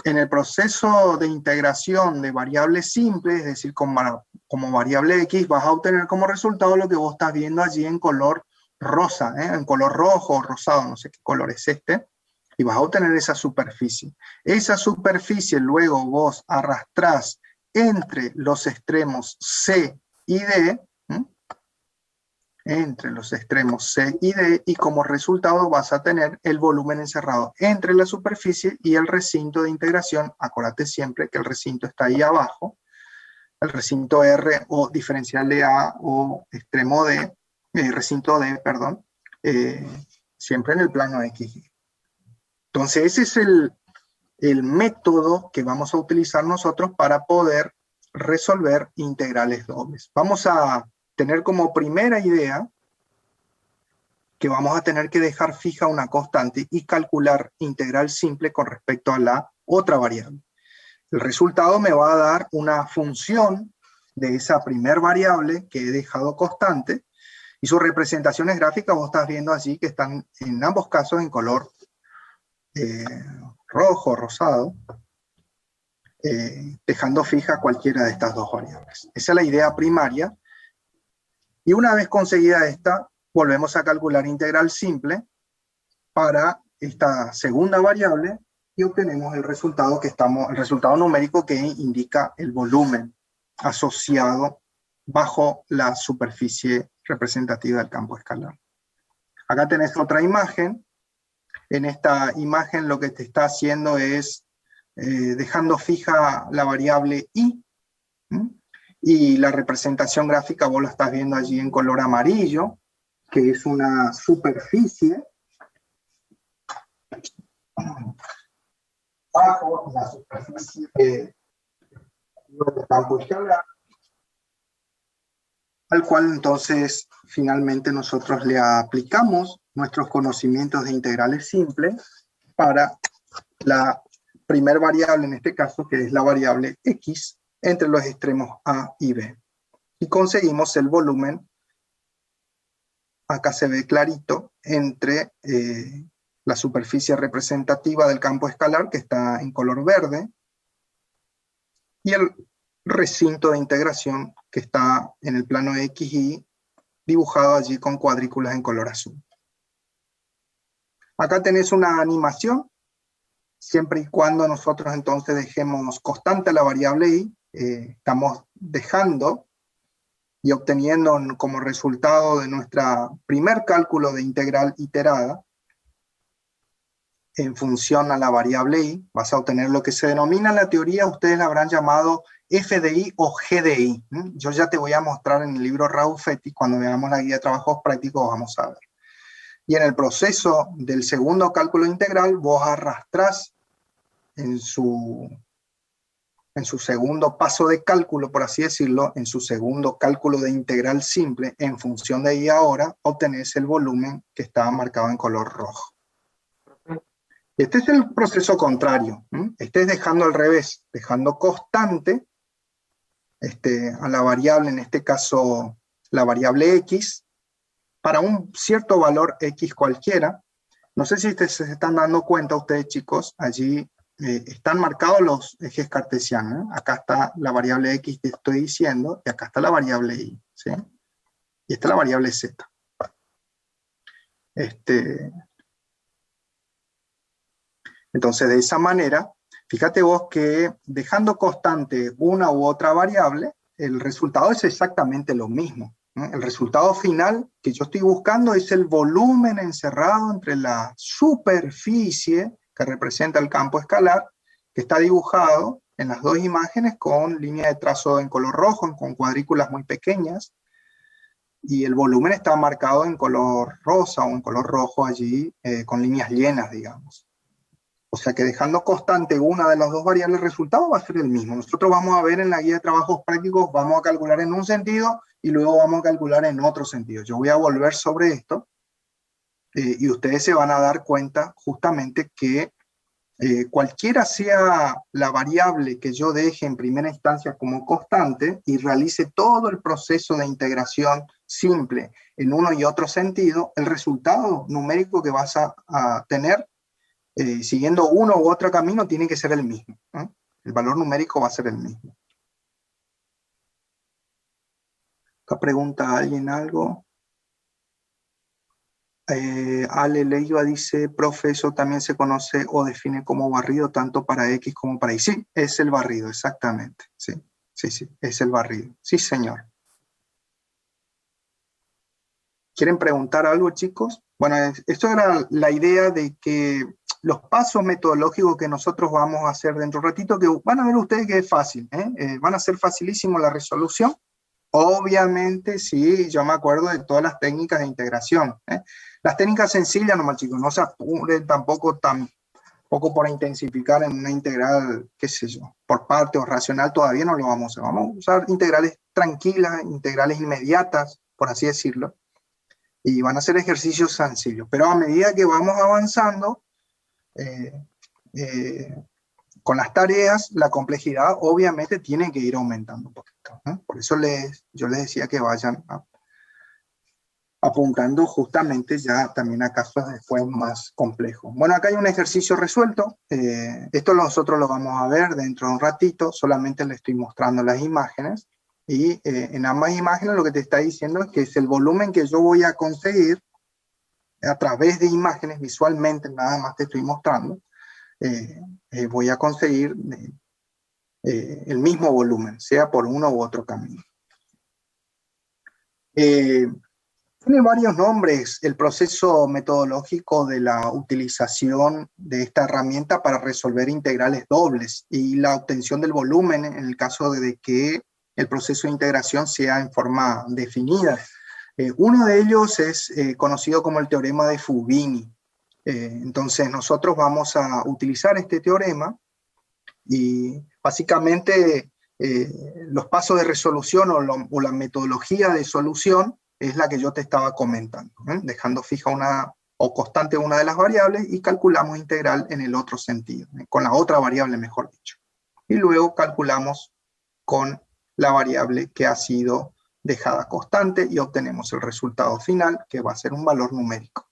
S1: En el proceso de integración de variables simples, es decir, como variable X, vas a obtener como resultado lo que vos estás viendo allí en color rosa, en color rojo o rosado, no sé qué color es este, y vas a obtener esa superficie. Esa superficie luego vos arrastrás entre los extremos C y D, entre los extremos C y D, y como resultado vas a tener el volumen encerrado entre la superficie y el recinto de integración. Acuérdate siempre que el recinto está ahí abajo, el recinto R o diferencial de A o extremo D, recinto D, perdón, siempre en el plano X. Entonces ese es el método que vamos a utilizar nosotros para poder resolver integrales dobles. Vamos a tener como primera idea que vamos a tener que dejar fija una constante y calcular integral simple con respecto a la otra variable. El resultado me va a dar una función de esa primer variable que he dejado constante, y sus representaciones gráficas vos estás viendo así que están en ambos casos en color rojo, rosado, dejando fija cualquiera de estas dos variables. Esa es la idea primaria. Y una vez conseguida esta, volvemos a calcular integral simple para esta segunda variable y obtenemos el resultado el resultado numérico que indica el volumen asociado bajo la superficie representativa del campo escalar. Acá tenés otra imagen. En esta imagen lo que te está haciendo es dejando fija la variable i, y la representación gráfica vos la estás viendo allí en color amarillo, que es una superficie bajo la superficie del campo escalar, al cual entonces finalmente nosotros le aplicamos nuestros conocimientos de integrales simples para la primer variable, en este caso, que es la variable x, entre los extremos a y b. Y conseguimos el volumen, acá se ve clarito, entre la superficie representativa del campo escalar, que está en color verde, y el recinto de integración, que está en el plano x y dibujado allí con cuadrículas en color azul. Acá tenés una animación, siempre y cuando nosotros entonces dejemos constante la variable y, estamos dejando y obteniendo como resultado de nuestro primer cálculo de integral iterada, en función a la variable y, vas a obtener lo que se denomina en la teoría, ustedes la habrán llamado f de i o g de i. Yo ya te voy a mostrar en el libro Raufetti, cuando veamos la guía de trabajos prácticos vamos a ver. Y en el proceso del segundo cálculo integral, vos arrastrás en su segundo paso de cálculo, por así decirlo, en su segundo cálculo de integral simple, en función de i ahora, obtenés el volumen que estaba marcado en color rojo. Este es el proceso contrario. Este es dejando al revés, dejando constante a la variable, en este caso la variable x, para un cierto valor x cualquiera. No sé si se están dando cuenta ustedes, chicos, allí están marcados los ejes cartesianos. Acá está la variable x que estoy diciendo, y acá está la variable y, ¿sí? Y esta es la variable z. Entonces, de esa manera, fíjate vos que dejando constante una u otra variable, el resultado es exactamente lo mismo. El resultado final que yo estoy buscando es el volumen encerrado entre la superficie que representa el campo escalar, que está dibujado en las dos imágenes con línea de trazo en color rojo, con cuadrículas muy pequeñas, y el volumen está marcado en color rosa o en color rojo allí, con líneas llenas, digamos. O sea que dejando constante una de las dos variables, el resultado va a ser el mismo. Nosotros vamos a ver en la guía de trabajos prácticos, vamos a calcular en un sentido y luego vamos a calcular en otro sentido. Yo voy a volver sobre esto y ustedes se van a dar cuenta justamente que cualquiera sea la variable que yo deje en primera instancia como constante y realice todo el proceso de integración simple en uno y otro sentido, el resultado numérico que vas a tener siguiendo uno u otro camino tiene que ser el mismo. El valor numérico va a ser el mismo. Acá pregunta alguien algo. Ale Leiva dice, profe, eso también se conoce o define como barrido tanto para X como para Y. Sí, es el barrido, exactamente. Sí, es el barrido. Sí, señor. ¿Quieren preguntar algo, chicos? Bueno, esto era la idea de que los pasos metodológicos que nosotros vamos a hacer dentro de un ratito, que van a ver ustedes que es fácil, van a ser facilísimo la resolución. Obviamente, sí, yo me acuerdo de todas las técnicas de integración. Las técnicas sencillas, nomás, chicos, no se apuren tampoco por intensificar en una integral, qué sé yo, por parte o racional todavía no lo vamos a hacer. Vamos a usar integrales tranquilas, integrales inmediatas, por así decirlo, y van a ser ejercicios sencillos. Pero a medida que vamos avanzando con las tareas, la complejidad obviamente tiene que ir aumentando un poquito. Por eso yo les decía que vayan apuntando justamente ya también a casos después más complejos. Bueno, acá hay un ejercicio resuelto. Esto nosotros lo vamos a ver dentro de un ratito. Solamente les estoy mostrando las imágenes. Y en ambas imágenes lo que te está diciendo es que es el volumen que yo voy a conseguir a través de imágenes, visualmente nada más te estoy mostrando, voy a conseguir el mismo volumen, sea por uno u otro camino. Tiene varios nombres el proceso metodológico de la utilización de esta herramienta para resolver integrales dobles y la obtención del volumen en el caso de que el proceso de integración sea en forma definida. Uno de ellos es conocido como el teorema de Fubini. Entonces nosotros vamos a utilizar este teorema y básicamente los pasos de resolución o la metodología de solución es la que yo te estaba comentando, dejando fija o constante una de las variables y calculamos integral en el otro sentido, con la otra variable mejor dicho. Y luego calculamos con la variable que ha sido dejada constante y obtenemos el resultado final que va a ser un valor numérico.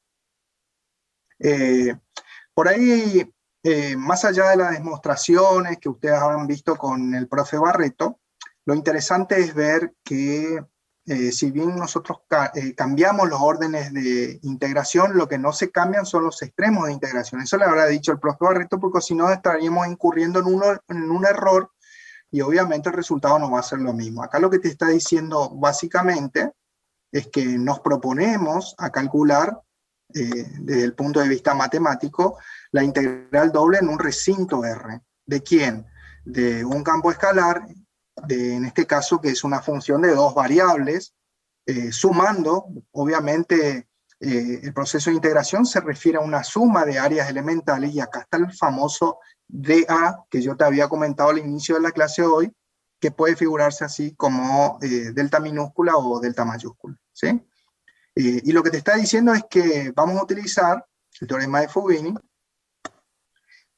S1: Por ahí, más allá de las demostraciones que ustedes habrán visto con el profe Barreto, lo interesante es ver que si bien nosotros cambiamos los órdenes de integración, lo que no se cambian son los extremos de integración. Eso le habrá dicho el profe Barreto, porque si no estaríamos incurriendo en un error y obviamente el resultado no va a ser lo mismo. Acá lo que te está diciendo básicamente es que nos proponemos a calcular desde el punto de vista matemático la integral doble en un recinto R. ¿De quién? De un campo escalar, en este caso que es una función de dos variables, sumando, obviamente el proceso de integración se refiere a una suma de áreas elementales y acá está el famoso dA que yo te había comentado al inicio de la clase hoy, que puede figurarse así como delta minúscula o delta mayúscula, ¿sí? Y lo que te está diciendo es que vamos a utilizar el teorema de Fubini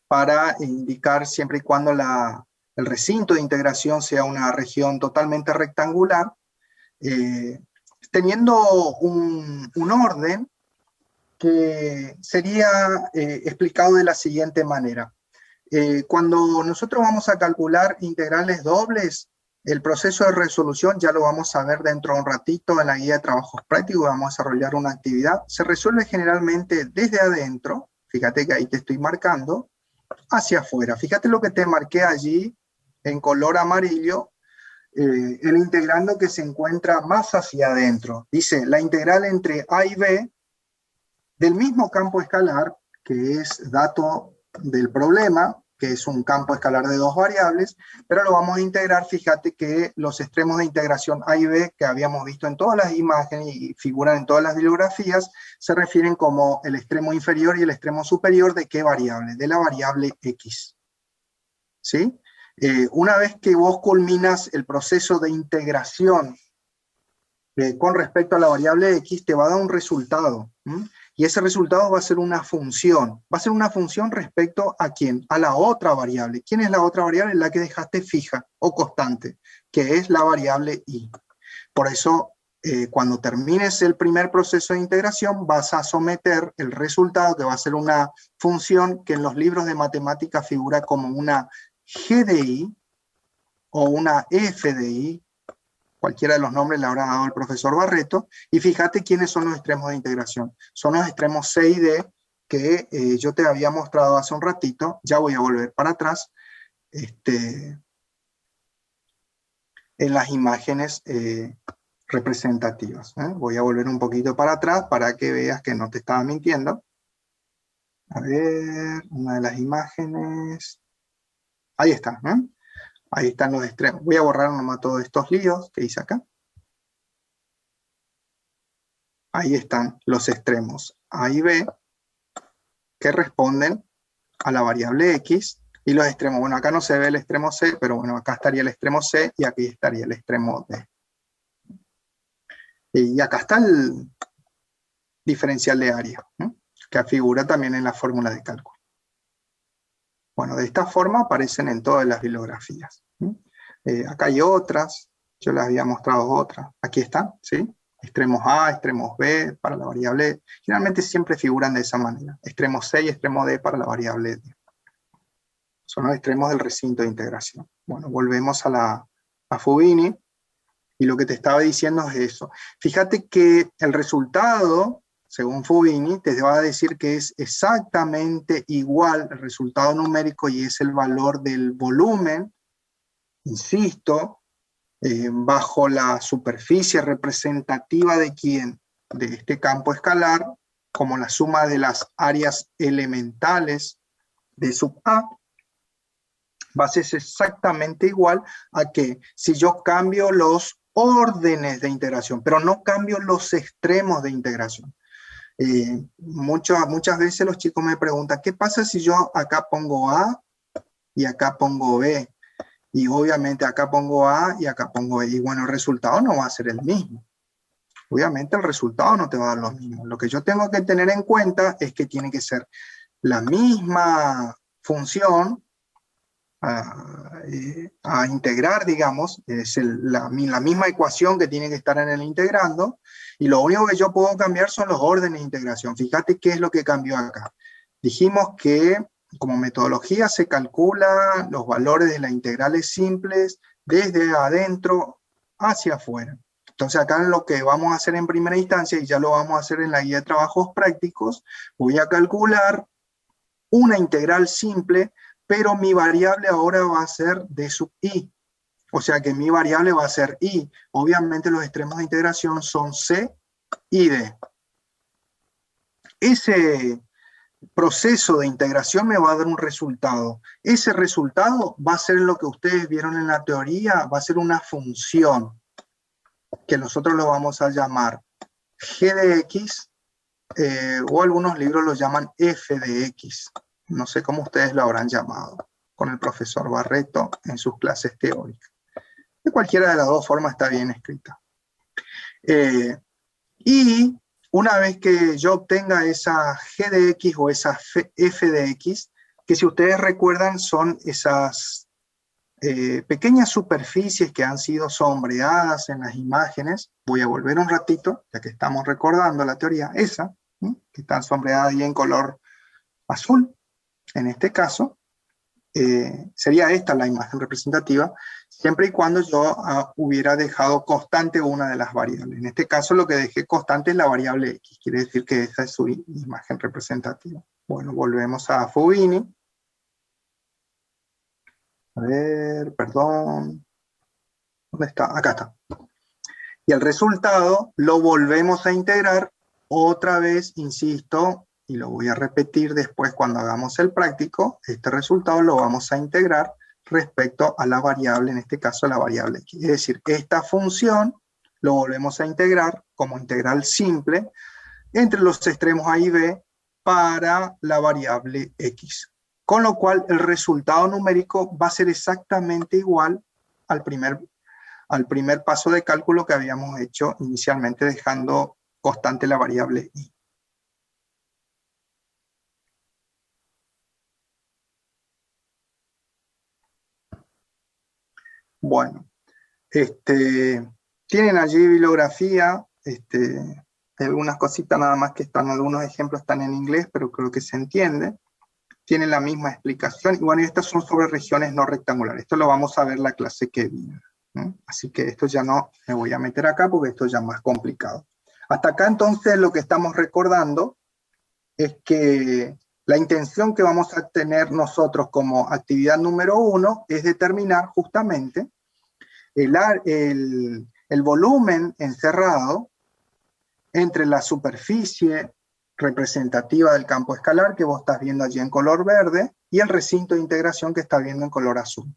S1: para indicar siempre y cuando el recinto de integración sea una región totalmente rectangular, teniendo un orden que sería explicado de la siguiente manera. Cuando nosotros vamos a calcular integrales dobles, el proceso de resolución, ya lo vamos a ver dentro de un ratito en la guía de trabajos prácticos, vamos a desarrollar una actividad, se resuelve generalmente desde adentro, fíjate que ahí te estoy marcando, hacia afuera. Fíjate lo que te marqué allí en color amarillo, el integrando que se encuentra más hacia adentro. Dice, la integral entre A y B del mismo campo escalar, que es dato del problema, que es un campo escalar de dos variables, pero lo vamos a integrar, fíjate que los extremos de integración A y B, que habíamos visto en todas las imágenes y figuran en todas las bibliografías, se refieren como el extremo inferior y el extremo superior de ¿qué variable? De la variable X. ¿Sí? Una vez que vos culminas el proceso de integración con respecto a la variable X, te va a dar un resultado. Y ese resultado va a ser una función. Va a ser una función respecto a ¿quién? A la otra variable. ¿Quién es la otra variable? La que dejaste fija o constante, que es la variable Y. Por eso, cuando termines el primer proceso de integración, vas a someter el resultado, que va a ser una función que en los libros de matemáticas figura como una G de Y o una F de Y. Cualquiera de los nombres le habrá dado el profesor Barreto, y fíjate quiénes son los extremos de integración. Son los extremos C y D que yo te había mostrado hace un ratito. Ya voy a volver para atrás en las imágenes representativas. Voy a volver un poquito para atrás para que veas que no te estaba mintiendo. A ver, una de las imágenes. Ahí está, Ahí están los extremos. Voy a borrar nomás todos estos líos que hice acá. Ahí están los extremos A y B que responden a la variable X y los extremos. Bueno, acá no se ve el extremo C, pero bueno, acá estaría el extremo C y aquí estaría el extremo D. Y acá está el diferencial de área, que figura también en la fórmula de cálculo. Bueno, de esta forma aparecen en todas las bibliografías. Acá hay otras, yo les había mostrado otras. Aquí están, ¿sí? Extremos A, extremos B para la variable. Generalmente siempre figuran de esa manera. Extremo C y extremo D para la variable D. Son los extremos del recinto de integración. Bueno, volvemos a Fubini. Y lo que te estaba diciendo es eso. Fíjate que el resultado según Fubini, te va a decir que es exactamente igual el resultado numérico y es el valor del volumen, insisto, bajo la superficie representativa de ¿quién? De este campo escalar, como la suma de las áreas elementales de sub A, va a ser exactamente igual a que si yo cambio los órdenes de integración, pero no cambio los extremos de integración. Muchas veces los chicos me preguntan, ¿qué pasa si yo acá pongo A y acá pongo B? Y obviamente acá pongo A y acá pongo B. Y bueno, el resultado no va a ser el mismo. Obviamente el resultado no te va a dar lo mismo. Lo que yo tengo que tener en cuenta es que tiene que ser la misma función a integrar, digamos, es la misma ecuación que tiene que estar en el integrando, y lo único que yo puedo cambiar son los órdenes de integración. Fíjate qué es lo que cambió acá. Dijimos que como metodología se calcula los valores de las integrales simples desde adentro hacia afuera. Entonces acá lo que vamos a hacer en primera instancia, y ya lo vamos a hacer en la guía de trabajos prácticos, voy a calcular una integral simple, pero mi variable ahora va a ser d sub i. O sea que mi variable va a ser i. Obviamente los extremos de integración son c y d. Ese proceso de integración me va a dar un resultado. Ese resultado va a ser lo que ustedes vieron en la teoría, va a ser una función que nosotros lo vamos a llamar g de x, o algunos libros lo llaman f de x. No sé cómo ustedes lo habrán llamado con el profesor Barreto en sus clases teóricas. De cualquiera de las dos formas está bien escrita. Y una vez que yo obtenga esa g de x o esa f de x, que si ustedes recuerdan son esas pequeñas superficies que han sido sombreadas en las imágenes, voy a volver un ratito, ya que estamos recordando la teoría, esa, que están sombreadas ahí en color azul. En este caso, sería esta la imagen representativa, siempre y cuando yo hubiera dejado constante una de las variables. En este caso lo que dejé constante es la variable x, quiere decir que esa es su imagen representativa. Bueno, volvemos a Fubini. A ver, perdón. ¿Dónde está? Acá está. Y el resultado lo volvemos a integrar otra vez, insisto, y lo voy a repetir después cuando hagamos el práctico. Este resultado lo vamos a integrar respecto a la variable, en este caso la variable x. Es decir, esta función lo volvemos a integrar como integral simple entre los extremos a y b para la variable x. Con lo cual el resultado numérico va a ser exactamente igual al primer paso de cálculo que habíamos hecho inicialmente, dejando constante la variable y. Bueno, tienen allí bibliografía, algunas cositas nada más que están, algunos ejemplos están en inglés, pero creo que se entiende. Tienen la misma explicación, y bueno, estas son sobre regiones no rectangulares. Esto lo vamos a ver la clase que viene, ¿no? Así que esto ya no me voy a meter acá porque esto ya es más complicado. Hasta acá entonces lo que estamos recordando es que la intención que vamos a tener nosotros como actividad número 1 es determinar justamente el volumen encerrado entre la superficie representativa del campo escalar que vos estás viendo allí en color verde y el recinto de integración que estás viendo en color azul.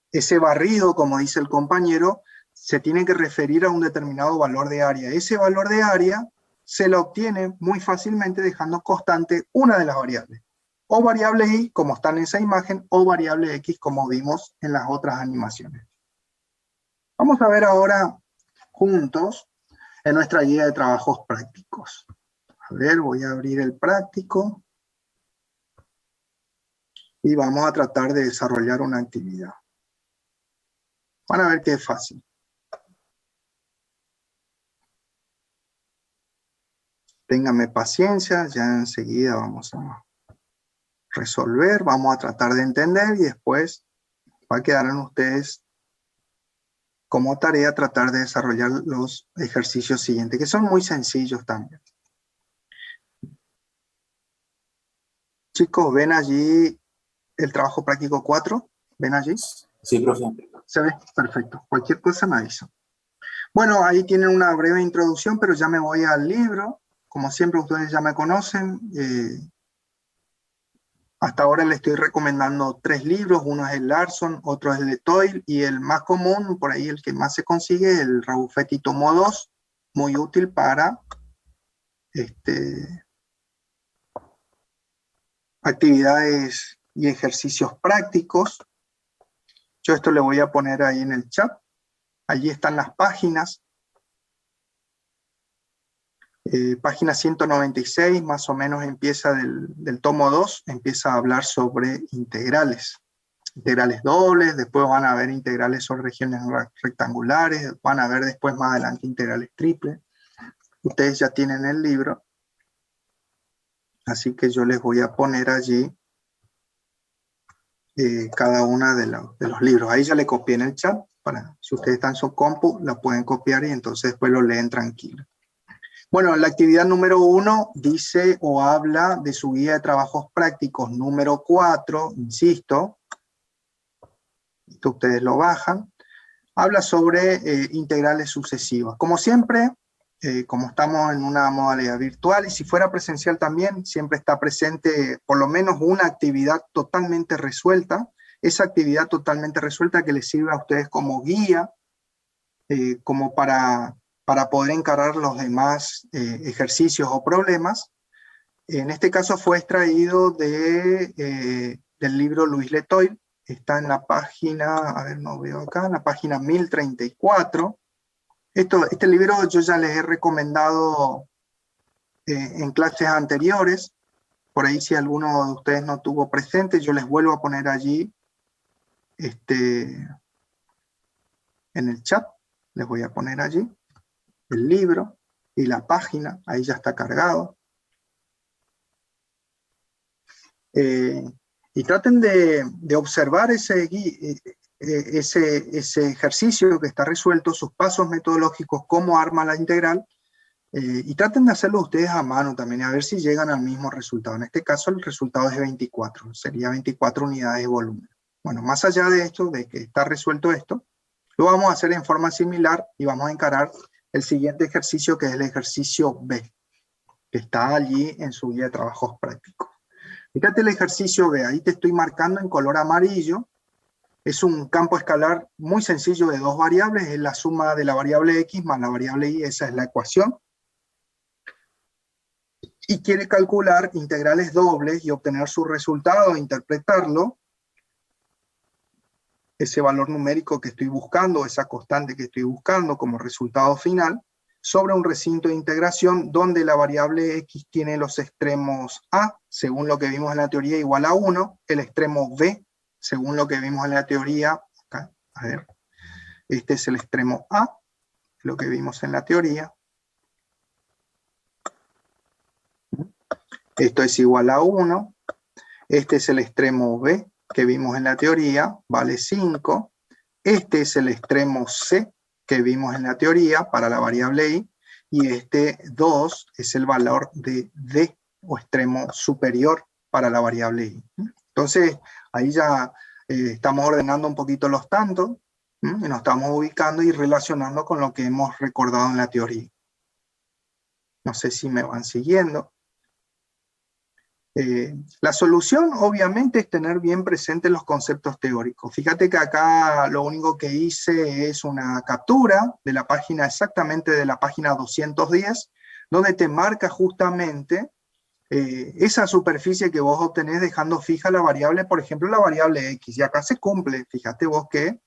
S1: Ese barrido, como dice el compañero, se tiene que referir a un determinado valor de área. Ese valor de área se lo obtiene muy fácilmente dejando constante una de las variables. O variable y, como está en esa imagen, o variable x, como vimos en las otras animaciones. Vamos a ver ahora juntos en nuestra guía de trabajos prácticos. A ver, voy a abrir el práctico. Y vamos a tratar de desarrollar una actividad. Van a ver que es fácil. Ténganme paciencia, ya enseguida vamos a resolver, vamos a tratar de entender y después va a quedar en ustedes como tarea tratar de desarrollar los ejercicios siguientes, que son muy sencillos también. Chicos, ¿ven allí el trabajo práctico 4? ¿Ven allí?
S2: Sí, profe.
S1: ¿Se ve? Perfecto. Cualquier cosa me avisa. Bueno, ahí tienen una breve introducción, pero ya me voy al libro. Como siempre, ustedes ya me conocen. Hasta ahora les estoy recomendando 3 libros. Uno es el Larson, otro es el de Toyle, y el más común, por ahí el que más se consigue, el Rabuffetti Tomo 2, muy útil para actividades y ejercicios prácticos. Yo esto le voy a poner ahí en el chat. Allí están las páginas. Página 196, más o menos empieza del tomo 2, empieza a hablar sobre integrales. Integrales dobles, después van a ver integrales sobre regiones rectangulares, van a ver después más adelante integrales triples. Ustedes ya tienen el libro, así que yo les voy a poner allí cada uno de los libros. Ahí ya le copié en el chat, para si ustedes están en su compu, lo pueden copiar y entonces después lo leen tranquilo. Bueno, la actividad número 1 dice o habla de su guía de trabajos prácticos número 4, insisto, esto ustedes lo bajan, habla sobre integrales sucesivas. Como siempre, como estamos en una modalidad virtual y si fuera presencial también, siempre está presente por lo menos una actividad totalmente resuelta, esa actividad totalmente resuelta que les sirve a ustedes como guía, como para poder encarar los demás ejercicios o problemas. En este caso fue extraído del libro Louis Letoile, está en la página, a ver, no veo acá, en la página 1034. Este libro yo ya les he recomendado en clases anteriores, por ahí si alguno de ustedes no tuvo presente, yo les vuelvo a poner allí en el chat, les voy a poner allí el libro y la página, ahí ya está cargado. Y traten de observar ese ejercicio que está resuelto, sus pasos metodológicos, cómo arma la integral, y traten de hacerlo ustedes a mano también, a ver si llegan al mismo resultado. En este caso el resultado es de 24, sería 24 unidades de volumen. Bueno, más allá de esto, de que está resuelto esto, lo vamos a hacer en forma similar y vamos a encarar el siguiente ejercicio, que es el ejercicio B, que está allí en su guía de trabajos prácticos. Fíjate el ejercicio B, ahí te estoy marcando en color amarillo. Es un campo escalar muy sencillo de 2 variables, es la suma de la variable X más la variable Y, esa es la ecuación. Y quiere calcular integrales dobles y obtener su resultado, interpretarlo, ese valor numérico que estoy buscando, esa constante que estoy buscando como resultado final, sobre un recinto de integración donde la variable X tiene los extremos A, según lo que vimos en la teoría, igual a 1, el extremo B, según lo que vimos en la teoría, acá, a ver, este es el extremo A, lo que vimos en la teoría. Esto es igual a 1, este es el extremo B, que vimos en la teoría, vale 5, este es el extremo C, que vimos en la teoría para la variable Y, y este 2 es el valor de D, o extremo superior para la variable Y. Entonces, ahí ya estamos ordenando un poquito los tantos, y nos estamos ubicando y relacionando con lo que hemos recordado en la teoría. No sé si me van siguiendo. La solución, obviamente, es tener bien presentes los conceptos teóricos. Fíjate que acá lo único que hice es una captura de la página, exactamente de la página 210, donde te marca justamente esa superficie que vos obtenés dejando fija la variable, por ejemplo, la variable X. Y acá se cumple, fíjate vos que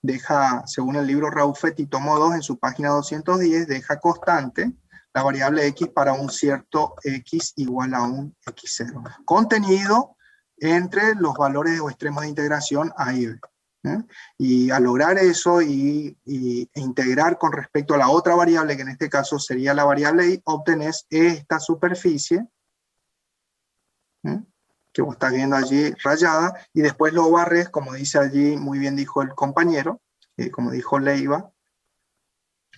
S1: deja, según el libro Rabuffetti, tomo 2, en su página 210, deja constante la variable X para un cierto X igual a un X0. Contenido entre los valores o extremos de integración A y B. Y al lograr eso y integrar con respecto a la otra variable, que en este caso sería la variable Y, obtenés esta superficie que vos estás viendo allí rayada, y después lo barres, como dice allí, muy bien dijo el compañero, como dijo Leiva,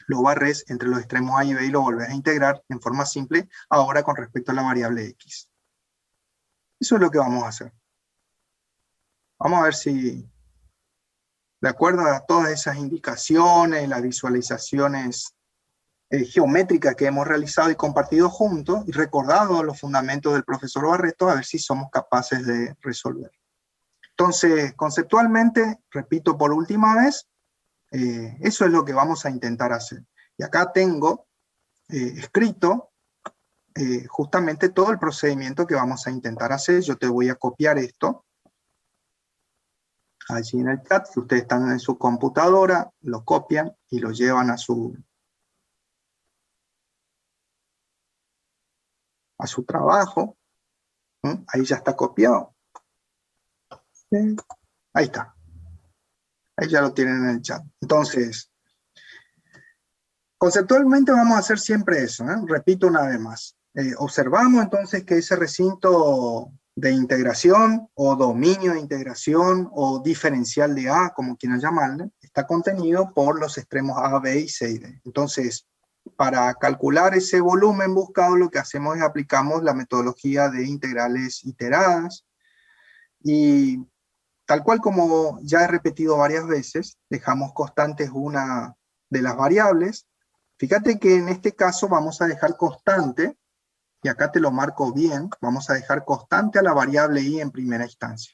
S1: lo barres entre los extremos A y B y lo volvés a integrar en forma simple, ahora con respecto a la variable X. Eso es lo que vamos a hacer. Vamos a ver si, de acuerdo a todas esas indicaciones, las visualizaciones geométricas que hemos realizado y compartido juntos, y recordado los fundamentos del profesor Barreto, a ver si somos capaces de resolver. Entonces, conceptualmente, repito por última vez, eso es lo que vamos a intentar hacer. Y acá tengo escrito justamente todo el procedimiento que vamos a intentar hacer. Yo te voy a copiar esto allí en el chat. Si ustedes están en su computadora, lo copian y lo llevan a su trabajo. Ahí ya está copiado. Ahí está. Ahí ya lo tienen en el chat. Entonces, conceptualmente vamos a hacer siempre eso. Repito una vez más. Observamos entonces que ese recinto de integración o dominio de integración o diferencial de A, como quieran llamarle, está contenido por los extremos A, B y C y D. Entonces, para calcular ese volumen buscado, lo que hacemos es aplicamos la metodología de integrales iteradas y tal cual como ya he repetido varias veces, dejamos constantes una de las variables. Fíjate que en este caso vamos a dejar constante, y acá te lo marco bien, vamos a dejar constante a la variable i en primera instancia.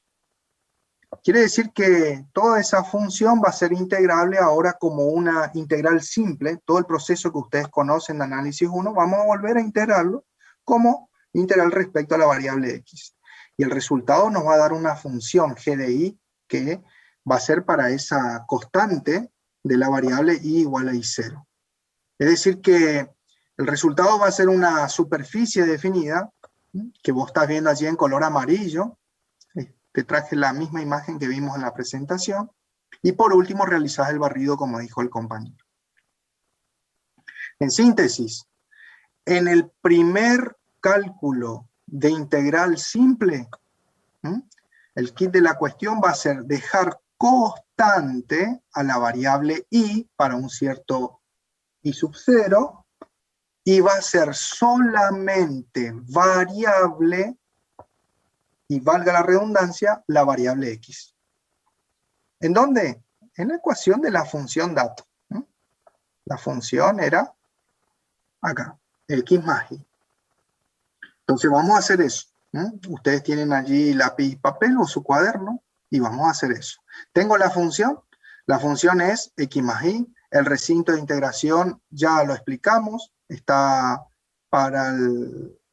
S1: Quiere decir que toda esa función va a ser integrable ahora como una integral simple. Todo el proceso que ustedes conocen de análisis 1, vamos a volver a integrarlo como integral respecto a la variable x. Y el resultado nos va a dar una función g de i que va a ser para esa constante de la variable i igual a i0. Es decir que el resultado va a ser una superficie definida, que vos estás viendo allí en color amarillo. Te traje la misma imagen que vimos en la presentación. Y por último, realizás el barrido, como dijo el compañero. En síntesis, en el primer cálculo de integral simple, el kit de la cuestión va a ser dejar constante a la variable i para un cierto i sub 0, y va a ser solamente variable, y valga la redundancia, la variable x. ¿En dónde? En la ecuación de la función dato. La función era acá, x más y. Entonces vamos a hacer eso. Ustedes tienen allí lápiz y papel o su cuaderno, y vamos a hacer eso. Tengo la función es x más y. El recinto de integración ya lo explicamos, está para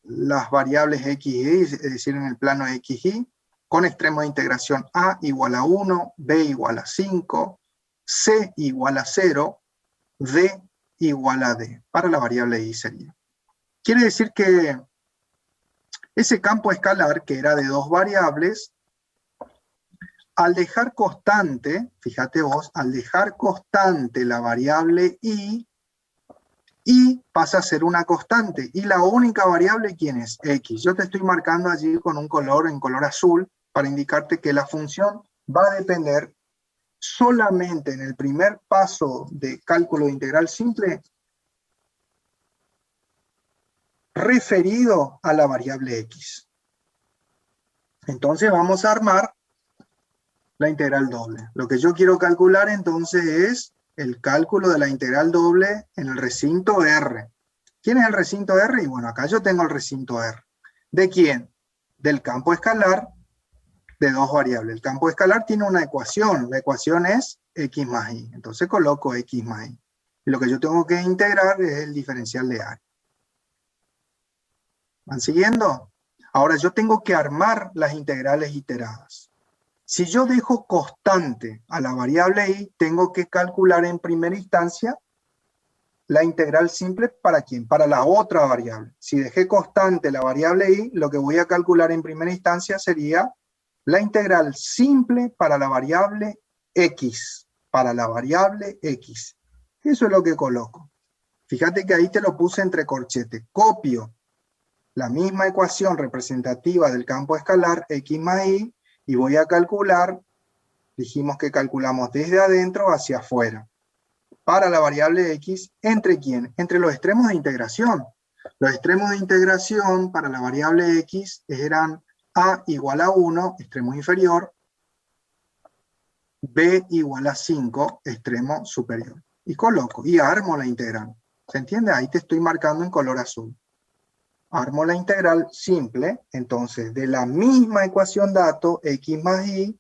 S1: las variables x y y, es decir, en el plano x y, con extremo de integración a igual a 1, b igual a 5, c igual a 0, d igual a d, para la variable y sería. Quiere decir que ese campo escalar, que era de dos variables, al dejar constante, fíjate vos, al dejar constante la variable i pasa a ser una constante. Y la única variable, ¿quién es? X. Yo te estoy marcando allí con un color, en color azul, para indicarte que la función va a depender solamente en el primer paso de cálculo de integral simple referido a la variable X. Entonces vamos a armar la integral doble. Lo que yo quiero calcular entonces es el cálculo de la integral doble en el recinto R. ¿Quién es el recinto R? Y bueno, acá yo tengo el recinto R. ¿De quién? Del campo escalar de dos variables. El campo escalar tiene una ecuación. La ecuación es x más y. Entonces coloco x más y. Y lo que yo tengo que integrar es el diferencial de área. ¿Van siguiendo? Ahora yo tengo que armar las integrales iteradas. Si yo dejo constante a la variable i, tengo que calcular en primera instancia la integral simple ¿para quién? Para la otra variable. Si dejé constante la variable i, lo que voy a calcular en primera instancia sería la integral simple para la variable x. Para la variable x. Eso es lo que coloco. Fíjate que ahí te lo puse entre corchetes. Copio la misma ecuación representativa del campo escalar x más y, y voy a calcular, dijimos que calculamos desde adentro hacia afuera, para la variable x, ¿entre quién? Entre los extremos de integración. Los extremos de integración para la variable x eran A igual a 1, extremo inferior, B igual a 5, extremo superior. Y coloco, y armo la integral. ¿Se entiende? Ahí te estoy marcando en color azul. Armo la integral simple, entonces de la misma ecuación dato, x más y,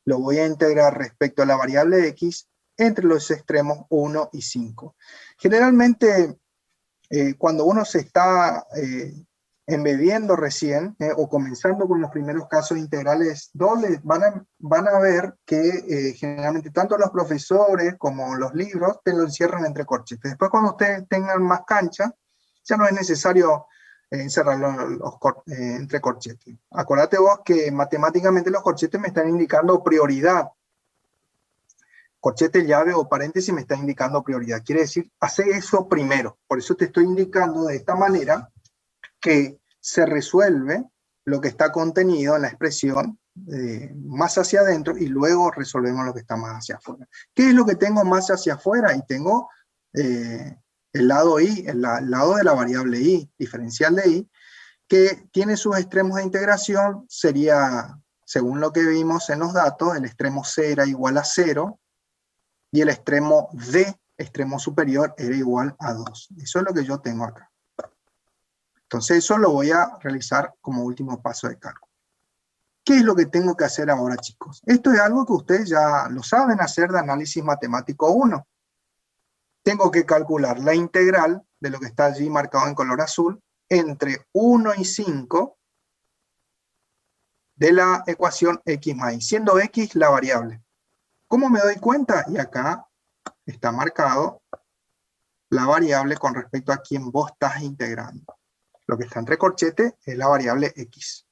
S1: lo voy a integrar respecto a la variable x entre los extremos 1 y 5. Generalmente, cuando uno se está embebiendo recién, o comenzando con los primeros casos integrales dobles, van a ver que generalmente tanto los profesores como los libros te lo encierran entre corchetes. Después, cuando ustedes tengan más cancha, ya no es necesario encerrarlo entre corchetes. Acordate vos que matemáticamente los corchetes me están indicando prioridad. Corchete, llave o paréntesis me está indicando prioridad. Quiere decir, hace eso primero. Por eso te estoy indicando de esta manera que se resuelve lo que está contenido en la expresión más hacia adentro y luego resolvemos lo que está más hacia afuera. ¿Qué es lo que tengo más hacia afuera? Y tengo el lado y, el lado de la variable y, diferencial de y, que tiene sus extremos de integración, sería, según lo que vimos en los datos, el extremo C era igual a 0, y el extremo D, extremo superior, era igual a 2. Eso es lo que yo tengo acá. Entonces eso lo voy a realizar como último paso de cálculo. ¿Qué es lo que tengo que hacer ahora, chicos? Esto es algo que ustedes ya lo saben hacer de análisis matemático 1. Tengo que calcular la integral de lo que está allí marcado en color azul entre 1 y 5 de la ecuación x más y, siendo x la variable. ¿Cómo me doy cuenta? Y acá está marcado la variable con respecto a quien vos estás integrando. Lo que está entre corchetes es la variable x.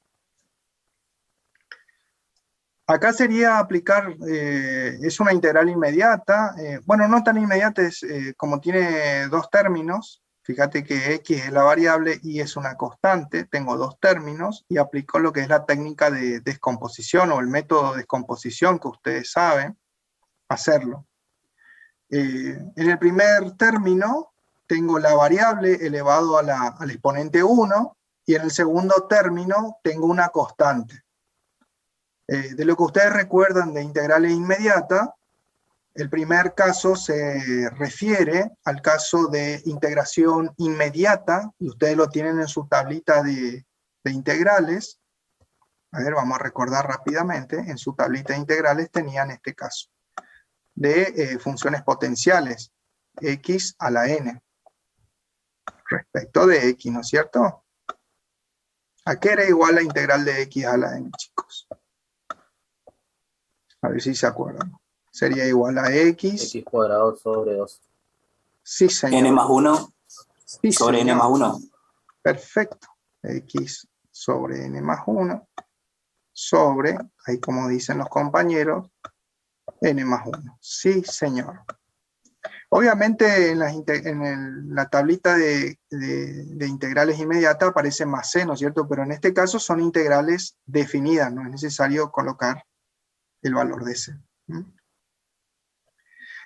S1: Acá sería aplicar, es una integral inmediata, bueno, no tan inmediata, es como tiene dos términos. Fíjate que x es la variable y es una constante, tengo dos términos, y aplico lo que es la técnica de descomposición o el método de descomposición que ustedes saben hacerlo. En el primer término tengo la variable elevado al exponente 1, y en el segundo término tengo una constante. De lo que ustedes recuerdan de integrales inmediatas, el primer caso se refiere al caso de integración inmediata, y ustedes lo tienen en su tablita de integrales. A ver, vamos a recordar rápidamente. En su tablita de integrales tenían este caso de funciones potenciales, x a la n, respecto de x, ¿no es cierto? ¿A qué era igual la integral de x a la n, chicos? A ver si se acuerdan. Sería igual a x
S2: cuadrado sobre 2.
S1: Sí, señor.
S2: N más 1
S1: Sí,
S2: sobre
S1: señor.
S2: N más 1.
S1: Perfecto. X sobre n más 1 sobre, ahí como dicen los compañeros, n más 1. Sí, señor. Obviamente en la tablita de integrales inmediatas aparece más c, ¿no es cierto? Pero en este caso son integrales definidas, no es necesario colocar el valor de c.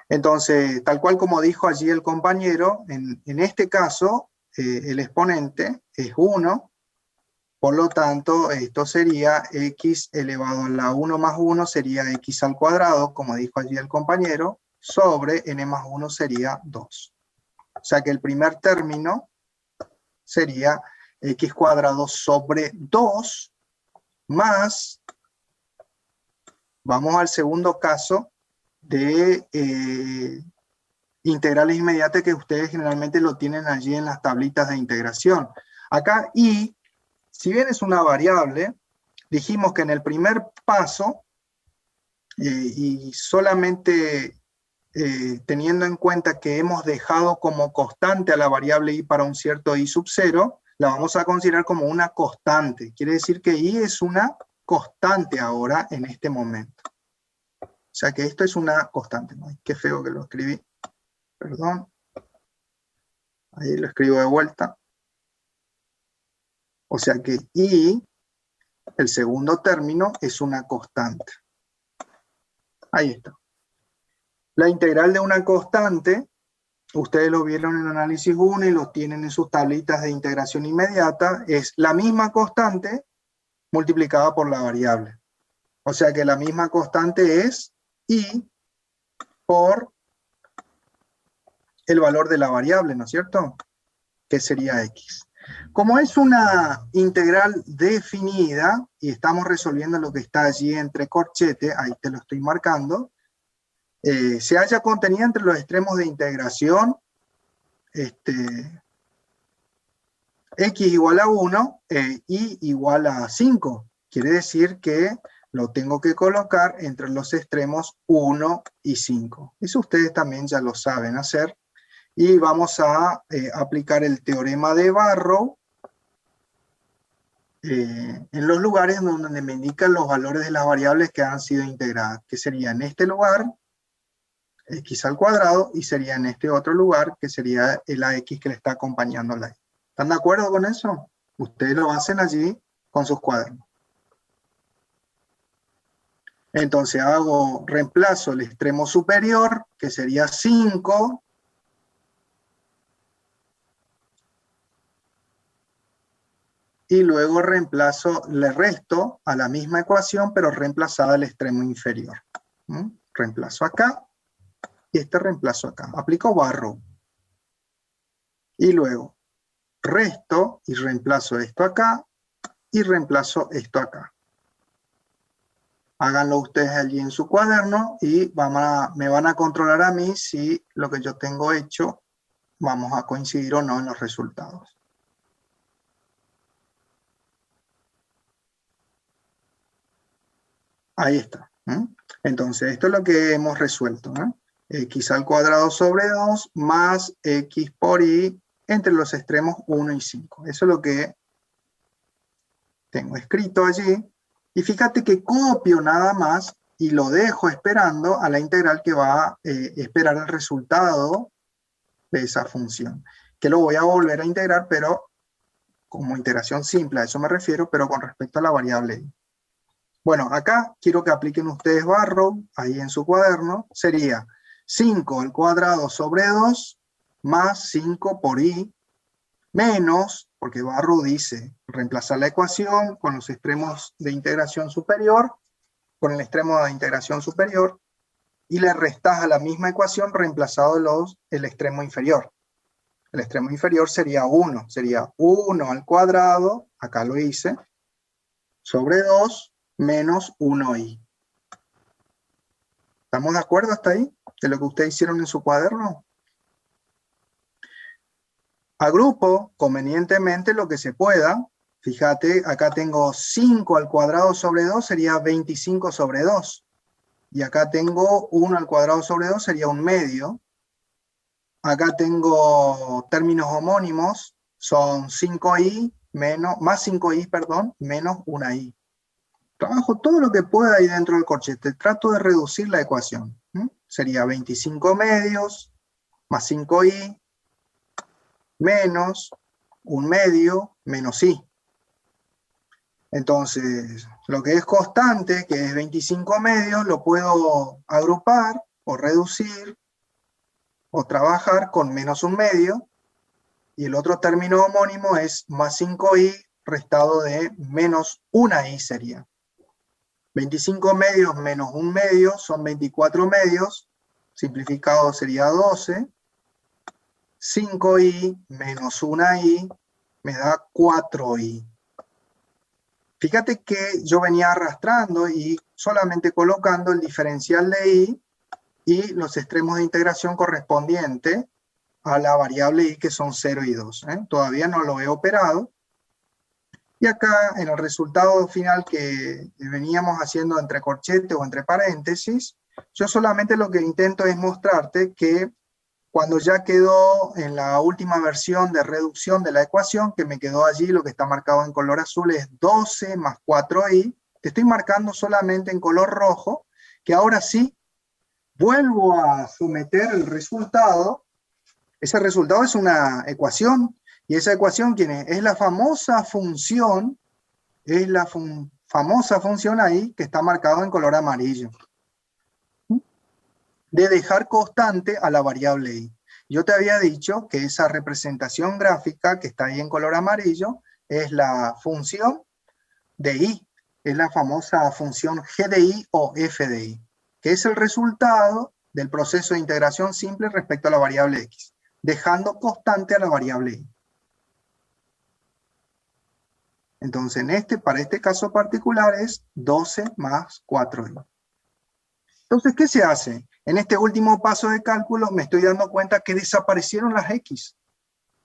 S1: Entonces, tal cual como dijo allí el compañero, en este caso el exponente es 1, por lo tanto esto sería x elevado a la 1 más 1 sería x al cuadrado, como dijo allí el compañero, sobre n más 1 sería 2. O sea que el primer término sería x cuadrado sobre 2 más, vamos al segundo caso, de integrales inmediatas que ustedes generalmente lo tienen allí en las tablitas de integración. Acá y, si bien es una variable, dijimos que en el primer paso, y solamente teniendo en cuenta que hemos dejado como constante a la variable y para un cierto y sub 0, la vamos a considerar como una constante. Quiere decir que y es una constante ahora en este momento. O sea que esto es una constante. Ay, qué feo que lo escribí. Perdón. Ahí lo escribo de vuelta. O sea que y, el segundo término, es una constante. Ahí está. La integral de una constante, ustedes lo vieron en el análisis 1 y lo tienen en sus tablitas de integración inmediata, es la misma constante, multiplicada por la variable. O sea que la misma constante es y por el valor de la variable, ¿no es cierto? Que sería x. Como es una integral definida y estamos resolviendo lo que está allí entre corchetes, ahí te lo estoy marcando, se halla contenida entre los extremos de integración, x igual a 1, y igual a 5. Quiere decir que lo tengo que colocar entre los extremos 1 y 5. Eso ustedes también ya lo saben hacer. Y vamos a aplicar el teorema de Barrow en los lugares donde me indican los valores de las variables que han sido integradas, que sería en este lugar, x al cuadrado, y sería en este otro lugar, que sería el ax que le está acompañando a la y. ¿Están de acuerdo con eso? Ustedes lo hacen allí con sus cuadernos. Entonces reemplazo el extremo superior, que sería 5, y luego le resto a la misma ecuación, pero reemplazada al extremo inferior. Reemplazo acá, y reemplazo acá. Aplico Barrow. Y luego resto y reemplazo esto acá, y reemplazo esto acá. Háganlo ustedes allí en su cuaderno, y me van a controlar a mí si lo que yo tengo hecho vamos a coincidir o no en los resultados. Ahí está. Entonces, esto es lo que hemos resuelto. X al cuadrado sobre 2 más x por y entre los extremos 1 y 5. Eso es lo que tengo escrito allí. Y fíjate que copio nada más y lo dejo esperando a la integral que va a esperar el resultado de esa función. Que lo voy a volver a integrar, pero como integración simple, a eso me refiero, pero con respecto a la variable y. Bueno, acá quiero que apliquen ustedes Barrow, ahí en su cuaderno, sería 5 al cuadrado sobre 2 más 5 por y, menos, porque Barrow dice, reemplazar la ecuación con los extremos de integración superior, con el extremo de integración superior, y le restas a la misma ecuación reemplazado el extremo inferior. El extremo inferior sería 1 al cuadrado, acá lo hice, sobre 2, menos 1i. ¿Estamos de acuerdo hasta ahí? De lo que ustedes hicieron en su cuaderno. Agrupo convenientemente lo que se pueda. Fíjate, acá tengo 5 al cuadrado sobre 2, sería 25 sobre 2. Y acá tengo 1 al cuadrado sobre 2, sería 1 medio. Acá tengo términos homónimos, son 5i más 5i, menos 1i. Trabajo todo lo que pueda ahí dentro del corchete. Trato de reducir la ecuación. Sería 25 medios más 5i menos 1 medio menos i. Entonces, lo que es constante, que es 25 medios, lo puedo agrupar o reducir o trabajar con menos 1 medio. Y el otro término homónimo es más 5i restado de menos 1i sería. 25 medios menos 1 medio son 24 medios, simplificado sería 12. 5i menos 1i me da 4i. Fíjate que yo venía arrastrando y solamente colocando el diferencial de i y los extremos de integración correspondientes a la variable i, que son 0 y 2. Todavía no lo he operado. Y acá, en el resultado final que veníamos haciendo entre corchetes o entre paréntesis, yo solamente lo que intento es mostrarte que cuando ya quedó en la última versión de reducción de la ecuación, que me quedó allí, lo que está marcado en color azul es 12 más 4i, te estoy marcando solamente en color rojo, que ahora sí vuelvo a someter el resultado. Ese resultado es una ecuación. ¿Y esa ecuación quién es? Es la famosa función, ahí que está marcado en color amarillo. De dejar constante a la variable i. Yo te había dicho que esa representación gráfica que está ahí en color amarillo es la función de i. Es la famosa función g de i o f de i, que es el resultado del proceso de integración simple respecto a la variable x, dejando constante a la variable y. Entonces, para este caso particular es 12 más 4y. Entonces, ¿qué se hace? En este último paso de cálculo me estoy dando cuenta que desaparecieron las x.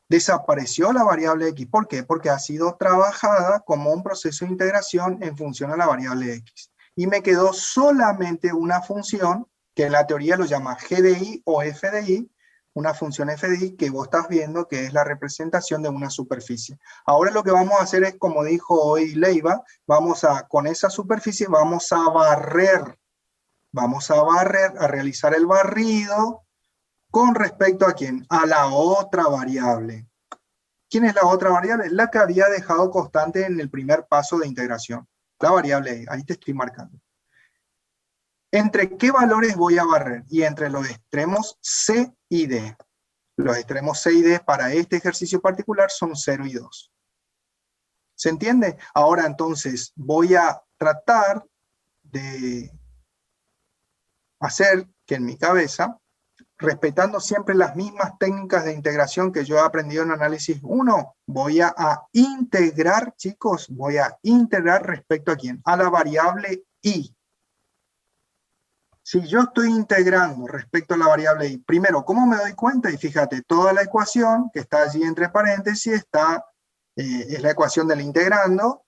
S1: Desapareció la variable x. ¿Por qué? Porque ha sido trabajada como un proceso de integración en función a la variable x. Y me quedó solamente una función, que en la teoría lo llama g de i o f de i, una función f de i que vos estás viendo que es la representación de una superficie. Ahora lo que vamos a hacer es, como dijo hoy Leiva, con esa superficie vamos a barrer, a realizar el barrido con respecto a ¿quién? A la otra variable. ¿Quién es la otra variable? La que había dejado constante en el primer paso de integración. La variable ahí te estoy marcando. ¿Entre qué valores voy a barrer? Y entre los extremos C y D. Los extremos C y D para este ejercicio particular son 0 y 2. ¿Se entiende? Ahora entonces voy a tratar de hacer que en mi cabeza, respetando siempre las mismas técnicas de integración que yo he aprendido en análisis 1, voy a integrar, chicos, voy a integrar respecto a quién, a la variable y. Si yo estoy integrando respecto a la variable y, primero, ¿cómo me doy cuenta? Y fíjate, toda la ecuación que está allí entre paréntesis es la ecuación del integrando,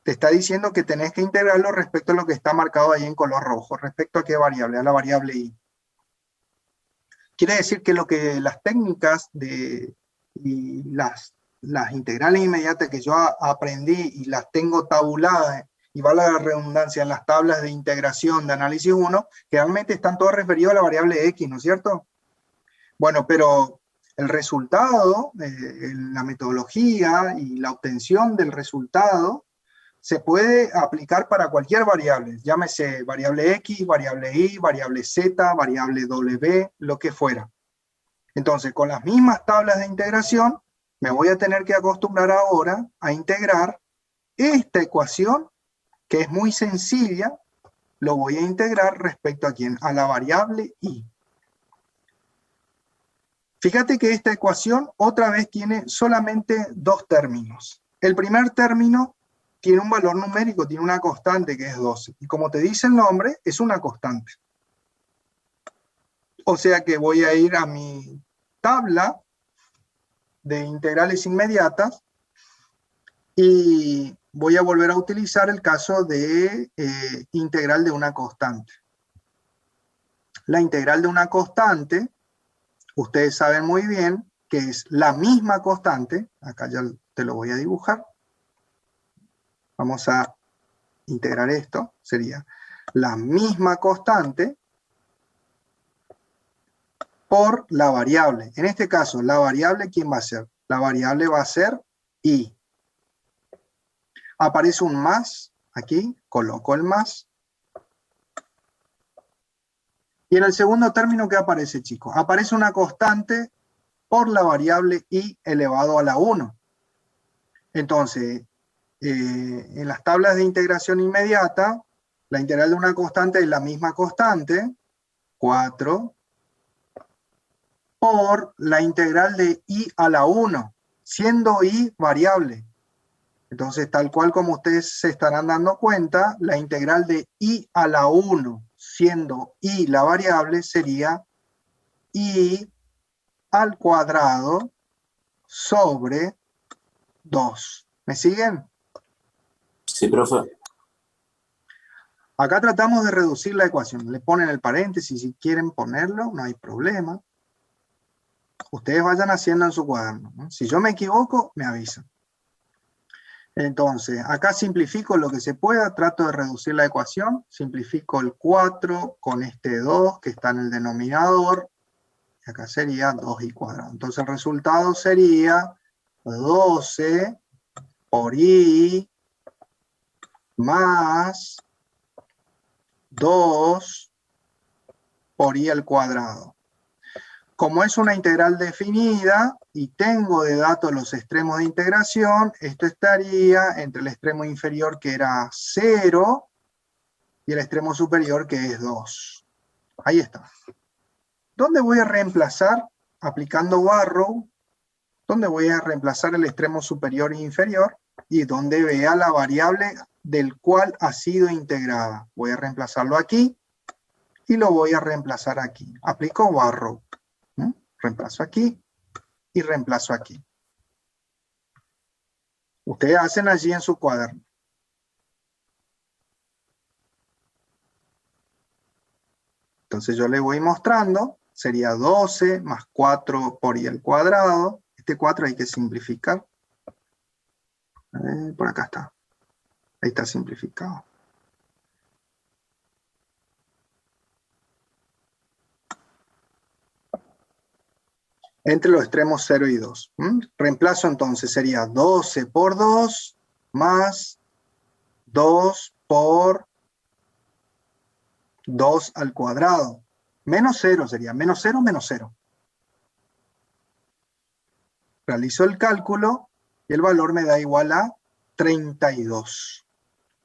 S1: te está diciendo que tenés que integrarlo respecto a lo que está marcado ahí en color rojo. ¿Respecto a qué variable? A la variable y. Quiere decir que las técnicas y las integrales inmediatas que yo aprendí y las tengo tabuladas, y va la redundancia, en las tablas de integración de análisis 1, que realmente están todas referidas a la variable x, ¿no es cierto? Bueno, pero el resultado, la metodología y la obtención del resultado se puede aplicar para cualquier variable, llámese variable x, variable y, variable z, variable w, lo que fuera. Entonces, con las mismas tablas de integración, me voy a tener que acostumbrar ahora a integrar esta ecuación, que es muy sencilla, lo voy a integrar respecto a quién, a la variable y. Fíjate que esta ecuación otra vez tiene solamente dos términos. El primer término tiene un valor numérico, tiene una constante que es 12. Y como te dice el nombre, es una constante. O sea que voy a ir a mi tabla de integrales inmediatas y voy a volver a utilizar el caso de integral de una constante. La integral de una constante, ustedes saben muy bien que es la misma constante, acá ya te lo voy a dibujar. Vamos a integrar esto, sería la misma constante por la variable. En este caso, la variable, ¿quién va a ser? La variable va a ser y. Aparece un más, aquí, coloco el más. Y en el segundo término, ¿qué aparece, chicos? Aparece una constante por la variable y elevado a la 1. Entonces, en las tablas de integración inmediata, la integral de una constante es la misma constante, 4, por la integral de i a la 1, siendo i variable. Entonces, tal cual como ustedes se estarán dando cuenta, la integral de i a la 1, siendo i la variable, sería i al cuadrado sobre 2. ¿Me siguen?
S2: Sí, profe.
S1: Acá tratamos de reducir la ecuación. Le ponen el paréntesis si quieren ponerlo, no hay problema. Ustedes vayan haciendo en su cuaderno, ¿no? Si yo me equivoco, me avisan. Entonces, acá simplifico lo que se pueda, trato de reducir la ecuación, simplifico el 4 con este 2 que está en el denominador, y acá sería 2i cuadrado. Entonces el resultado sería 12 por i más 2 por i al cuadrado. como es una integral definida y tengo de datos los extremos de integración, esto estaría entre el extremo inferior que era 0 y el extremo superior que es 2. Ahí está. ¿Dónde voy a reemplazar? Aplicando Barrow, ¿dónde voy a reemplazar el extremo superior e inferior? Y donde vea la variable del cual ha sido integrada. Voy a reemplazarlo aquí y lo voy a reemplazar aquí. Aplico Barrow. Reemplazo aquí y reemplazo aquí. Ustedes hacen allí en su cuaderno. Entonces yo les voy mostrando, sería 12 más 4 por i al cuadrado. Este 4 hay que simplificar. Por acá está. Ahí está simplificado. Entre los extremos 0 y 2. Reemplazo entonces sería 12 por 2 más 2 por 2 al cuadrado. Menos 0 sería, menos 0, menos 0. Realizo el cálculo y el valor me da igual a 32.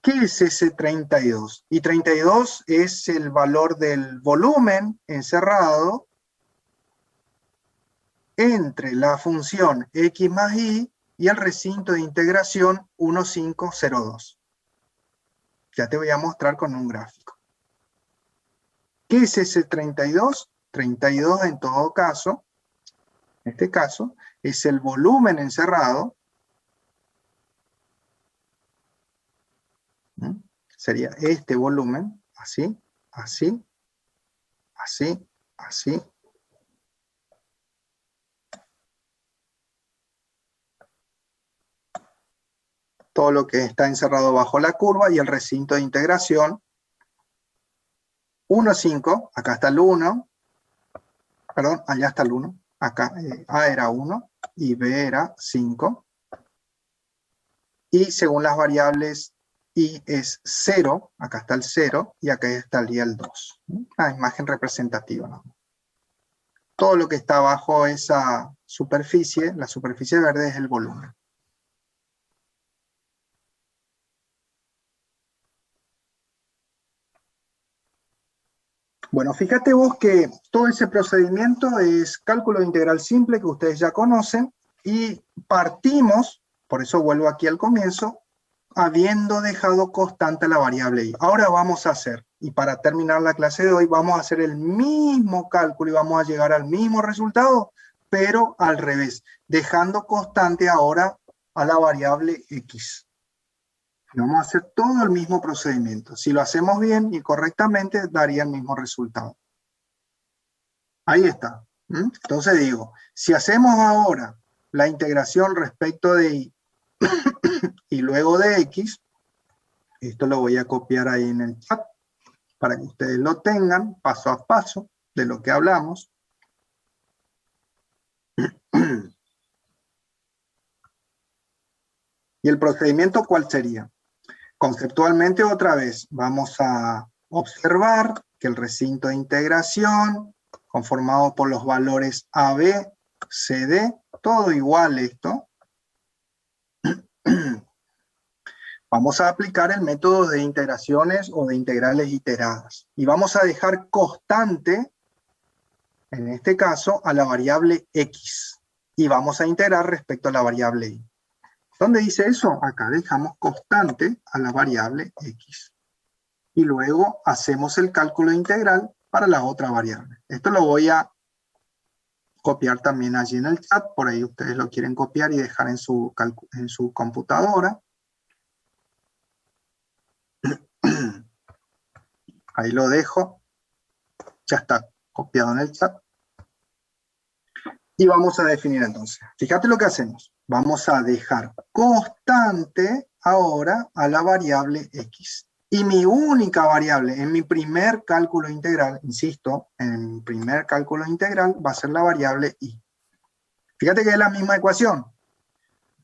S1: ¿Qué es ese 32? Y 32 es el valor del volumen encerrado entre la función x más y el recinto de integración 1502. Ya te voy a mostrar con un gráfico. ¿Qué es ese 32? 32 en todo caso, en este caso, es el volumen encerrado. Sería este volumen, así, así, así, así. Todo lo que está encerrado bajo la curva y el recinto de integración. 1, 5, acá está el 1, perdón, allá está el 1, acá A era 1 y B era 5. Y según las variables I es 0, acá está el 0 y acá estaría el 2. Una imagen representativa, ¿no? Todo lo que está bajo esa superficie, la superficie verde es el volumen. Bueno, fíjate vos que todo ese procedimiento es cálculo de integral simple que ustedes ya conocen y partimos, por eso vuelvo aquí al comienzo, habiendo dejado constante la variable y. Ahora vamos a hacer, y para terminar la clase de hoy, vamos a hacer el mismo cálculo y vamos a llegar al mismo resultado, pero al revés, dejando constante ahora a la variable x. Vamos a hacer todo el mismo procedimiento. Si lo hacemos bien y correctamente, daría el mismo resultado. Ahí está. Entonces digo, si hacemos ahora la integración respecto de y y luego de x, esto lo voy a copiar ahí en el chat para que ustedes lo tengan paso a paso de lo que hablamos. ¿Y el procedimiento cuál sería? Conceptualmente, otra vez, vamos a observar que el recinto de integración, conformado por los valores AB, CD, todo igual esto. Vamos a aplicar el método de integraciones o de integrales iteradas. Y vamos a dejar constante, en este caso, a la variable x. Y vamos a integrar respecto a la variable y. ¿Dónde dice eso? Acá dejamos constante a la variable x. Y luego hacemos el cálculo integral para la otra variable. Esto lo voy a copiar también allí en el chat. Por ahí ustedes lo quieren copiar y dejar en su computadora. Ahí lo dejo. Ya está copiado en el chat. Y vamos a definir entonces. Fíjate lo que hacemos. Vamos a dejar constante ahora a la variable x. Y mi única variable en mi primer cálculo integral, insisto, en mi primer cálculo integral va a ser la variable y. Fíjate que es la misma ecuación.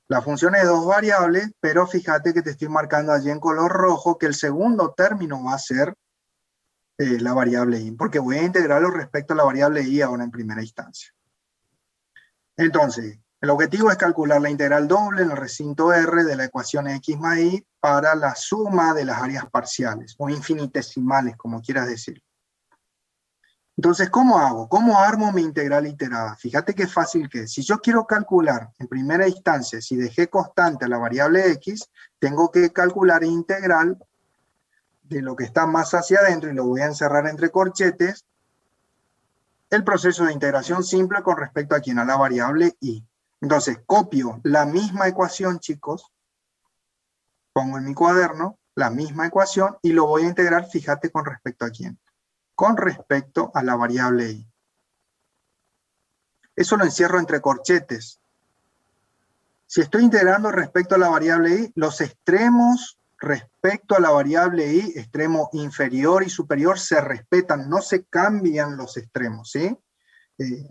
S1: La función es dos variables, pero fíjate que te estoy marcando allí en color rojo que el segundo término va a ser la variable y, porque voy a integrarlo respecto a la variable y ahora en primera instancia. Entonces, el objetivo es calcular la integral doble en el recinto R de la ecuación x más y para la suma de las áreas parciales, o infinitesimales, como quieras decir. Entonces, ¿cómo hago? ¿Cómo armo mi integral iterada? Fíjate qué fácil que es. Si yo quiero calcular en primera instancia, si dejé constante a la variable x, tengo que calcular integral de lo que está más hacia adentro, y lo voy a encerrar entre corchetes, el proceso de integración simple con respecto a quién, a la variable y. Entonces, copio la misma ecuación, chicos, pongo en mi cuaderno la misma ecuación y lo voy a integrar, fíjate, con respecto a quién, con respecto a la variable y. Eso lo encierro entre corchetes. Si estoy integrando respecto a la variable y, los extremos respecto a la variable y, extremo inferior y superior, se respetan, no se cambian los extremos, ¿sí?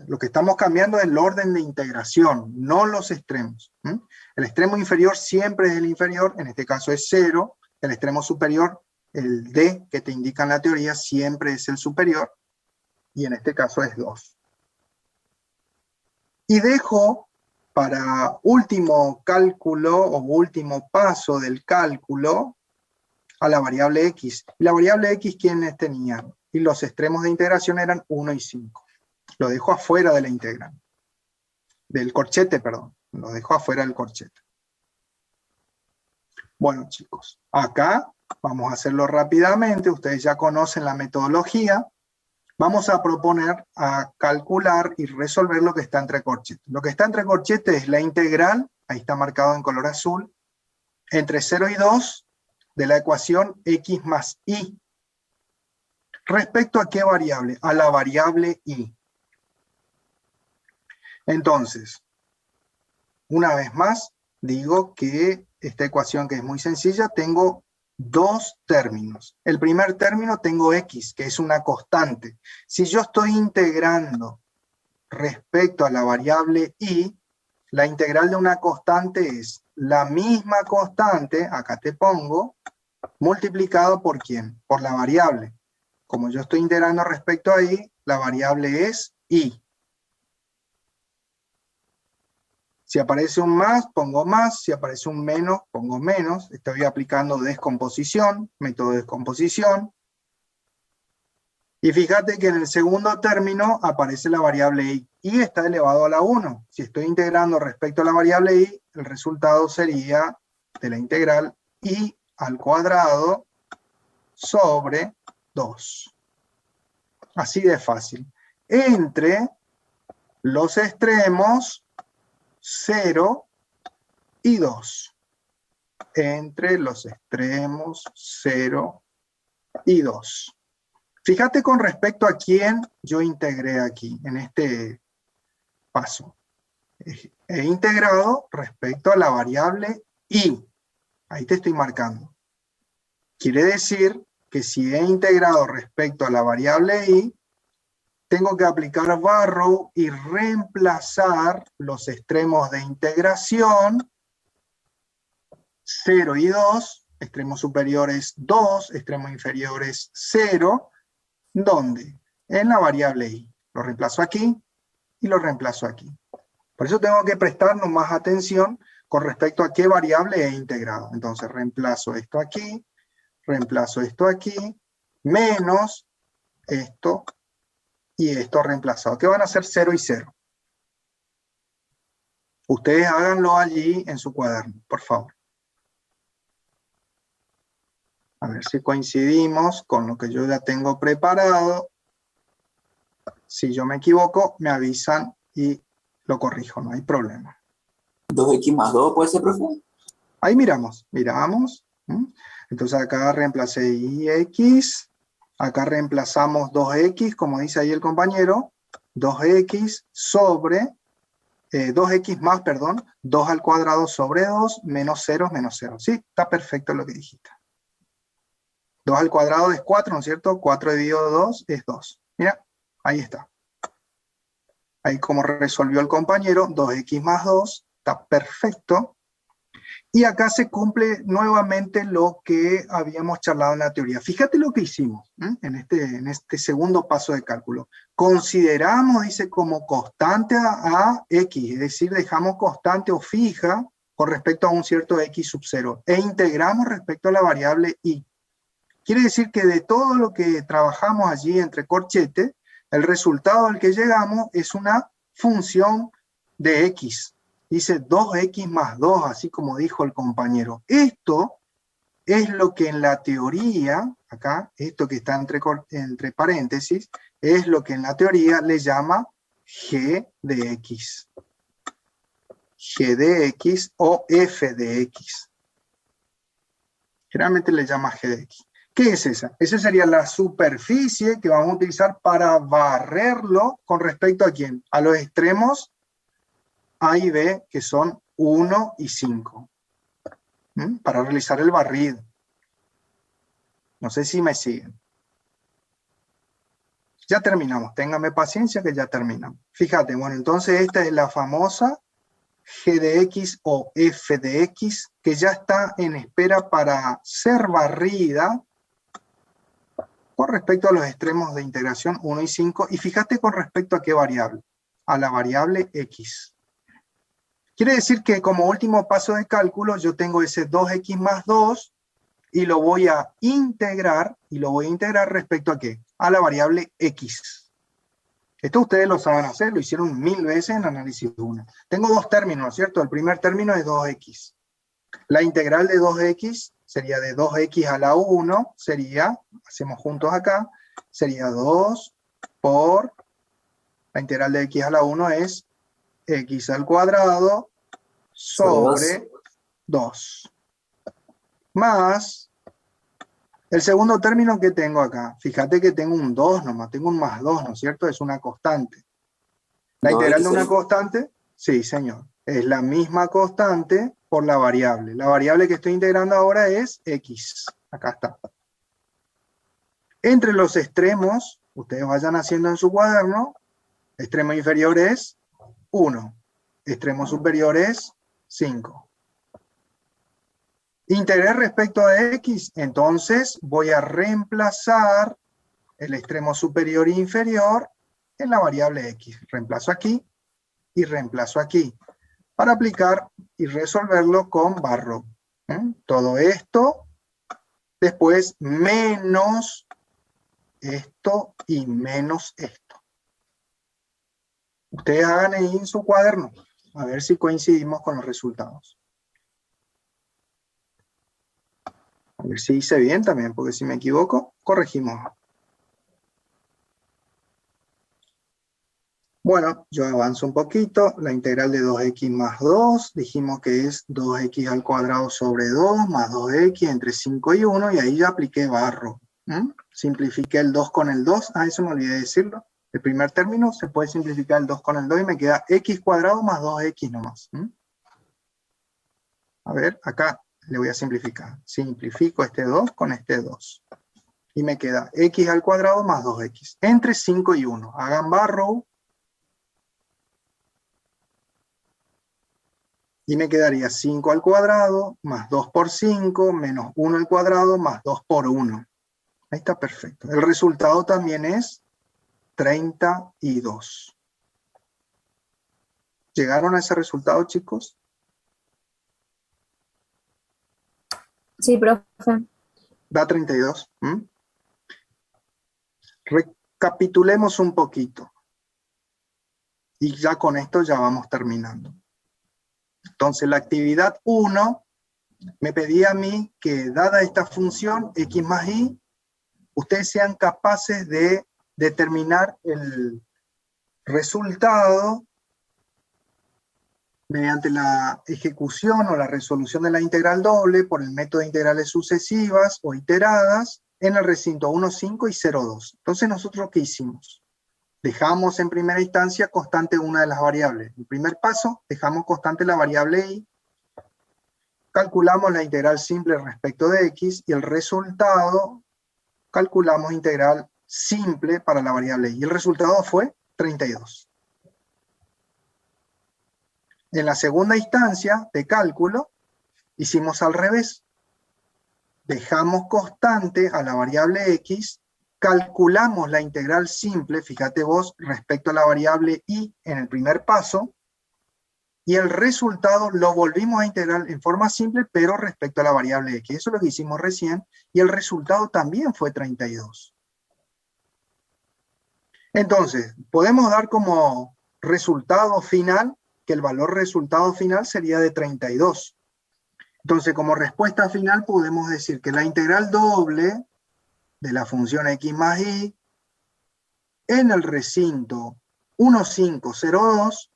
S1: Lo que estamos cambiando es el orden de integración, no los extremos. El extremo inferior siempre es el inferior, en este caso es 0. El extremo superior, el D que te indica en la teoría, siempre es el superior, y en este caso es 2. Y dejo para último cálculo o último paso del cálculo a la variable x. Y la variable x, ¿quiénes tenían? Y los extremos de integración eran 1 y 5. Lo dejo afuera de la integral. Del corchete, perdón. Lo dejo afuera del corchete. Bueno, chicos, acá vamos a hacerlo rápidamente. Ustedes ya conocen la metodología. Vamos a proponer a calcular y resolver lo que está entre corchetes. Lo que está entre corchetes es la integral, ahí está marcado en color azul, entre 0 y 2 de la ecuación x más y. ¿Respecto a qué variable? A la variable y. Entonces, una vez más, digo que esta ecuación, que es muy sencilla, tengo dos términos. El primer término tengo x, que es una constante. Si yo estoy integrando respecto a la variable y, la integral de una constante es la misma constante, acá te pongo, multiplicado por ¿quién? Por la variable. Como yo estoy integrando respecto a y, la variable es y. Si aparece un más, pongo más. Si aparece un menos, pongo menos. Estoy aplicando descomposición, método de descomposición. Y fíjate que en el segundo término aparece la variable y. Y está elevado a la 1. Si estoy integrando respecto a la variable y, el resultado sería de la integral y al cuadrado sobre 2. Así de fácil. Entre los extremos 0 y 2. Entre los extremos 0 y 2. Fíjate con respecto a quién yo integré aquí, en este paso. He integrado respecto a la variable y. Ahí te estoy marcando. Quiere decir que si he integrado respecto a la variable y, tengo que aplicar barrow y reemplazar los extremos de integración 0 y 2, extremos superiores 2, extremos inferiores 0, ¿dónde? En la variable y. Lo reemplazo aquí y lo reemplazo aquí. Por eso tengo que prestarnos más atención con respecto a qué variable he integrado. Entonces reemplazo esto aquí, menos esto y esto reemplazado, que van a ser 0 y 0. Ustedes háganlo allí en su cuaderno, por favor. A ver si coincidimos con lo que yo ya tengo preparado. Si yo me equivoco, me avisan y lo corrijo, no hay problema.
S2: 2x más 2 puede ser, profe.
S1: Ahí miramos. Entonces acá reemplacé x, acá reemplazamos 2x, como dice ahí el compañero, 2x sobre, 2x más, perdón, 2 al cuadrado sobre 2, menos 0, menos 0. Sí, está perfecto lo que dijiste. 2 al cuadrado es 4, ¿no es cierto? 4 dividido 2 es 2. Mira, ahí está. Ahí como resolvió el compañero, 2x más 2, está perfecto. Y acá se cumple nuevamente lo que habíamos charlado en la teoría. Fíjate lo que hicimos en este segundo paso de cálculo. Consideramos, dice, como constante a x, es decir, dejamos constante o fija con respecto a un cierto x sub 0, e integramos respecto a la variable y. Quiere decir que de todo lo que trabajamos allí entre corchetes, el resultado al que llegamos es una función de x. Dice 2x más 2, así como dijo el compañero. Esto es lo que en la teoría, acá, esto que está entre paréntesis, es lo que en la teoría le llama g de x. G de x o f de x. Generalmente le llama g de x. ¿Qué es esa? Esa sería la superficie que vamos a utilizar para barrerlo con respecto a quién? A los extremos A y B, que son 1 y 5. Para realizar el barrido. No sé si me siguen. Ya terminamos. Ténganme paciencia que ya terminamos. Fíjate, bueno, entonces esta es la famosa g de x o f de x, que ya está en espera para ser barrida con respecto a los extremos de integración 1 y 5, y fíjate con respecto a qué variable, a la variable x. Quiere decir que como último paso de cálculo yo tengo ese 2x más 2 y lo voy a integrar, respecto a qué, a la variable x. Esto ustedes lo saben hacer, lo hicieron 1000 veces en análisis 1. Tengo dos términos, ¿no es cierto? El primer término es 2x. La integral de 2x sería de 2x a la 1, sería, hacemos juntos acá, sería 2 por, la integral de x a la 1 es x al cuadrado sobre 2. Más, el segundo término que tengo acá, fíjate que tengo un 2 nomás, tengo un más 2, ¿no es cierto? Es una constante. La integral de una constante, sí señor, es la misma constante por la variable. La variable que estoy integrando ahora es x. Acá está. Entre los extremos, ustedes vayan haciendo en su cuaderno, extremo inferior es 1. Extremo superior es 5. Integré respecto a x, entonces voy a reemplazar el extremo superior e inferior en la variable x. Reemplazo aquí y reemplazo aquí, para aplicar y resolverlo con barro. Todo esto, después menos esto y menos esto. Ustedes hagan ahí en su cuaderno, a ver si coincidimos con los resultados. A ver si hice bien también, porque si me equivoco, corregimos. Bueno, yo avanzo un poquito. La integral de 2x más 2, dijimos que es 2x al cuadrado sobre 2 más 2x entre 5 y 1, y ahí ya apliqué barro. Simplifiqué el 2 con el 2. Ah, eso me olvidé decirlo. El primer término se puede simplificar el 2 con el 2 y me queda x cuadrado más 2x nomás. A ver, acá le voy a simplificar. Simplifico este 2 con este 2. Y me queda x al cuadrado más 2x. Entre 5 y 1. Hagan barro. Y me quedaría 5 al cuadrado más 2 por 5 menos 1 al cuadrado más 2 por 1. Ahí está perfecto. El resultado también es 32. ¿Llegaron a ese resultado, chicos?
S4: Sí, profe.
S1: Da 32. Recapitulemos un poquito. Y ya con esto ya vamos terminando. Entonces la actividad 1 me pedía a mí que, dada esta función x más y, ustedes sean capaces de determinar el resultado mediante la ejecución o la resolución de la integral doble por el método de integrales sucesivas o iteradas en el recinto 1, 5 y 0, 2. Entonces nosotros, ¿qué hicimos? Dejamos en primera instancia constante una de las variables. El primer paso, dejamos constante la variable y, calculamos la integral simple respecto de x, y el resultado, calculamos integral simple para la variable y. Y el resultado fue 32. En la segunda instancia de cálculo, hicimos al revés. Dejamos constante a la variable x, calculamos la integral simple, fíjate vos, respecto a la variable y en el primer paso, y el resultado lo volvimos a integrar en forma simple, pero respecto a la variable x. Eso es lo que hicimos recién, y el resultado también fue 32. Entonces, podemos dar como resultado final, que el valor resultado final sería de 32. Entonces, como respuesta final podemos decir que la integral doble de la función x más y en el recinto 1502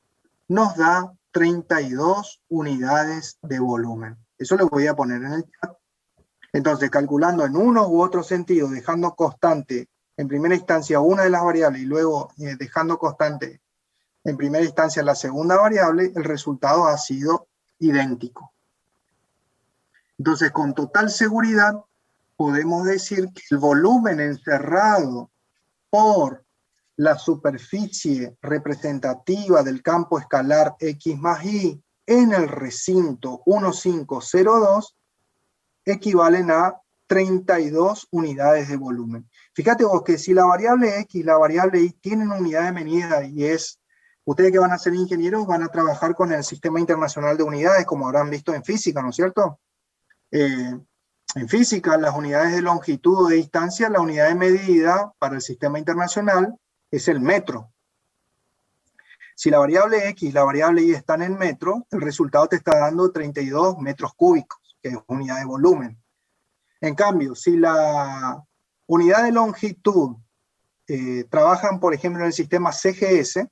S1: nos da 32 unidades de volumen. Eso lo voy a poner en el chat. Entonces, calculando en uno u otro sentido, dejando constante en primera instancia una de las variables y luego dejando constante en primera instancia la segunda variable, el resultado ha sido idéntico. Entonces, con total seguridad, podemos decir que el volumen encerrado por la superficie representativa del campo escalar x más y en el recinto 1502 equivalen a 32 unidades de volumen. Fíjate vos que si la variable x y la variable y tienen unidad de medida y es, ustedes que van a ser ingenieros van a trabajar con el Sistema Internacional de Unidades, como habrán visto en física, ¿no es cierto? En física, las unidades de longitud o de distancia, la unidad de medida para el sistema internacional es el metro. Si la variable x y la variable y están en metro, el resultado te está dando 32 metros cúbicos, que es unidad de volumen. En cambio, si la unidad de longitud trabajan, por ejemplo, en el sistema CGS,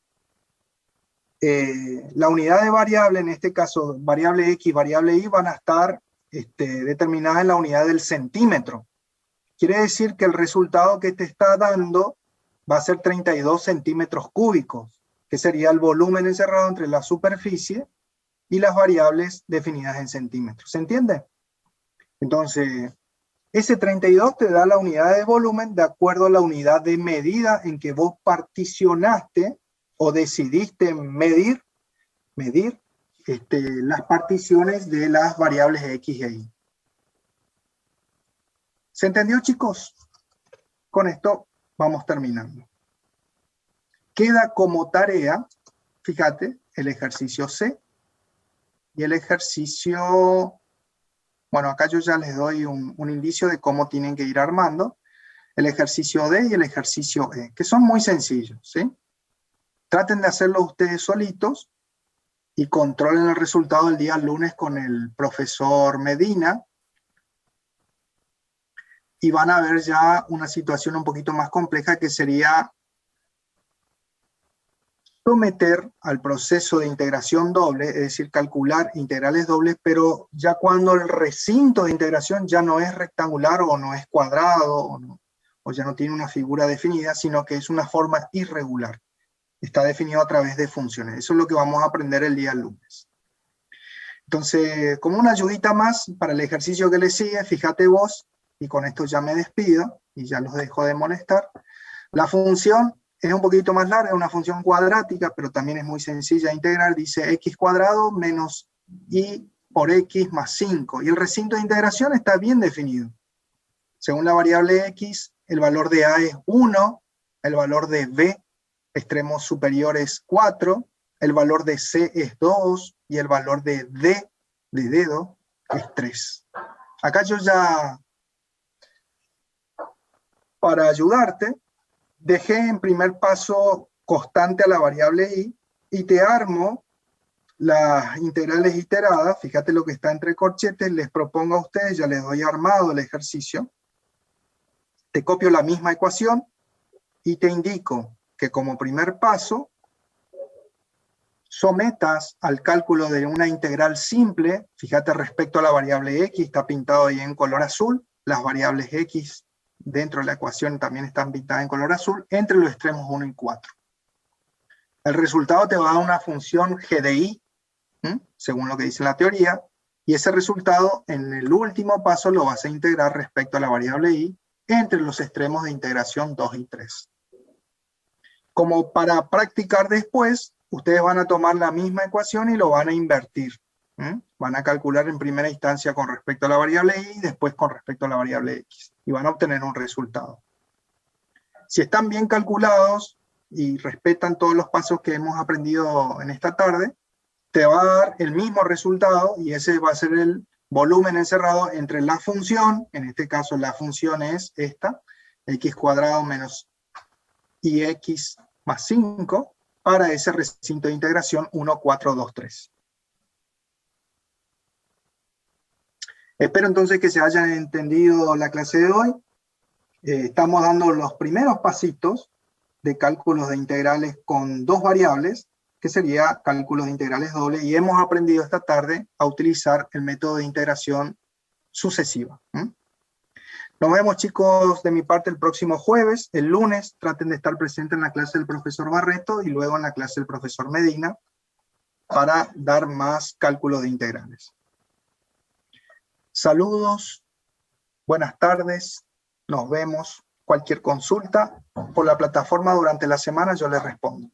S1: la unidad de variable, en este caso variable x y variable y, van a estar determinada en la unidad del centímetro. Quiere decir que el resultado que te está dando va a ser 32 centímetros cúbicos, que sería el volumen encerrado entre la superficie y las variables definidas en centímetros. ¿Se entiende? Entonces, ese 32 te da la unidad de volumen de acuerdo a la unidad de medida en que vos particionaste o decidiste medir las particiones de las variables x e y. ¿Se entendió, chicos? Con esto vamos terminando. Queda como tarea, fíjate, el ejercicio C y el ejercicio, bueno, acá yo ya les doy un indicio de cómo tienen que ir armando, el ejercicio D y el ejercicio E, que son muy sencillos, ¿sí? Traten de hacerlo ustedes solitos, y controlen el resultado el día lunes con el profesor Medina, y van a ver ya una situación un poquito más compleja que sería someter al proceso de integración doble, es decir, calcular integrales dobles, pero ya cuando el recinto de integración ya no es rectangular o no es cuadrado o ya no tiene una figura definida, sino que es una forma irregular. Está definido a través de funciones. Eso es lo que vamos a aprender el día lunes. Entonces, como una ayudita más para el ejercicio que le sigue, fíjate vos, y con esto ya me despido, y ya los dejo de molestar. La función es un poquito más larga, es una función cuadrática, pero también es muy sencilla de integrar. Dice x cuadrado menos y por x más 5. Y el recinto de integración está bien definido. Según la variable x, el valor de a es 1, el valor de b, extremos superiores 4, el valor de C es 2 y el valor de D, de dedo, es 3. Acá yo ya, para ayudarte, dejé en primer paso constante a la variable y te armo las integrales iteradas. Fíjate lo que está entre corchetes, les propongo a ustedes, ya les doy armado el ejercicio. Te copio la misma ecuación y te indico que como primer paso sometas al cálculo de una integral simple. Fíjate respecto a la variable x, está pintado ahí en color azul, las variables x dentro de la ecuación también están pintadas en color azul, entre los extremos 1 y 4. El resultado te va a dar una función g de y, según lo que dice la teoría, y ese resultado en el último paso lo vas a integrar respecto a la variable y entre los extremos de integración 2 y 3. Como para practicar después, ustedes van a tomar la misma ecuación y lo van a invertir. Van a calcular en primera instancia con respecto a la variable y después con respecto a la variable x. Y van a obtener un resultado. Si están bien calculados y respetan todos los pasos que hemos aprendido en esta tarde, te va a dar el mismo resultado y ese va a ser el volumen encerrado entre la función, en este caso la función es esta, x cuadrado menos ix más 5, para ese recinto de integración 1, 4, 2, 3. Espero entonces que se hayan entendido la clase de hoy. Estamos dando los primeros pasitos de cálculos de integrales con dos variables, que sería cálculos de integrales dobles, y hemos aprendido esta tarde a utilizar el método de integración sucesiva. Nos vemos, chicos, de mi parte el próximo jueves. El lunes traten de estar presentes en la clase del profesor Barreto y luego en la clase del profesor Medina para dar más cálculos de integrales. Saludos, buenas tardes, nos vemos. Cualquier consulta por la plataforma durante la semana yo les respondo.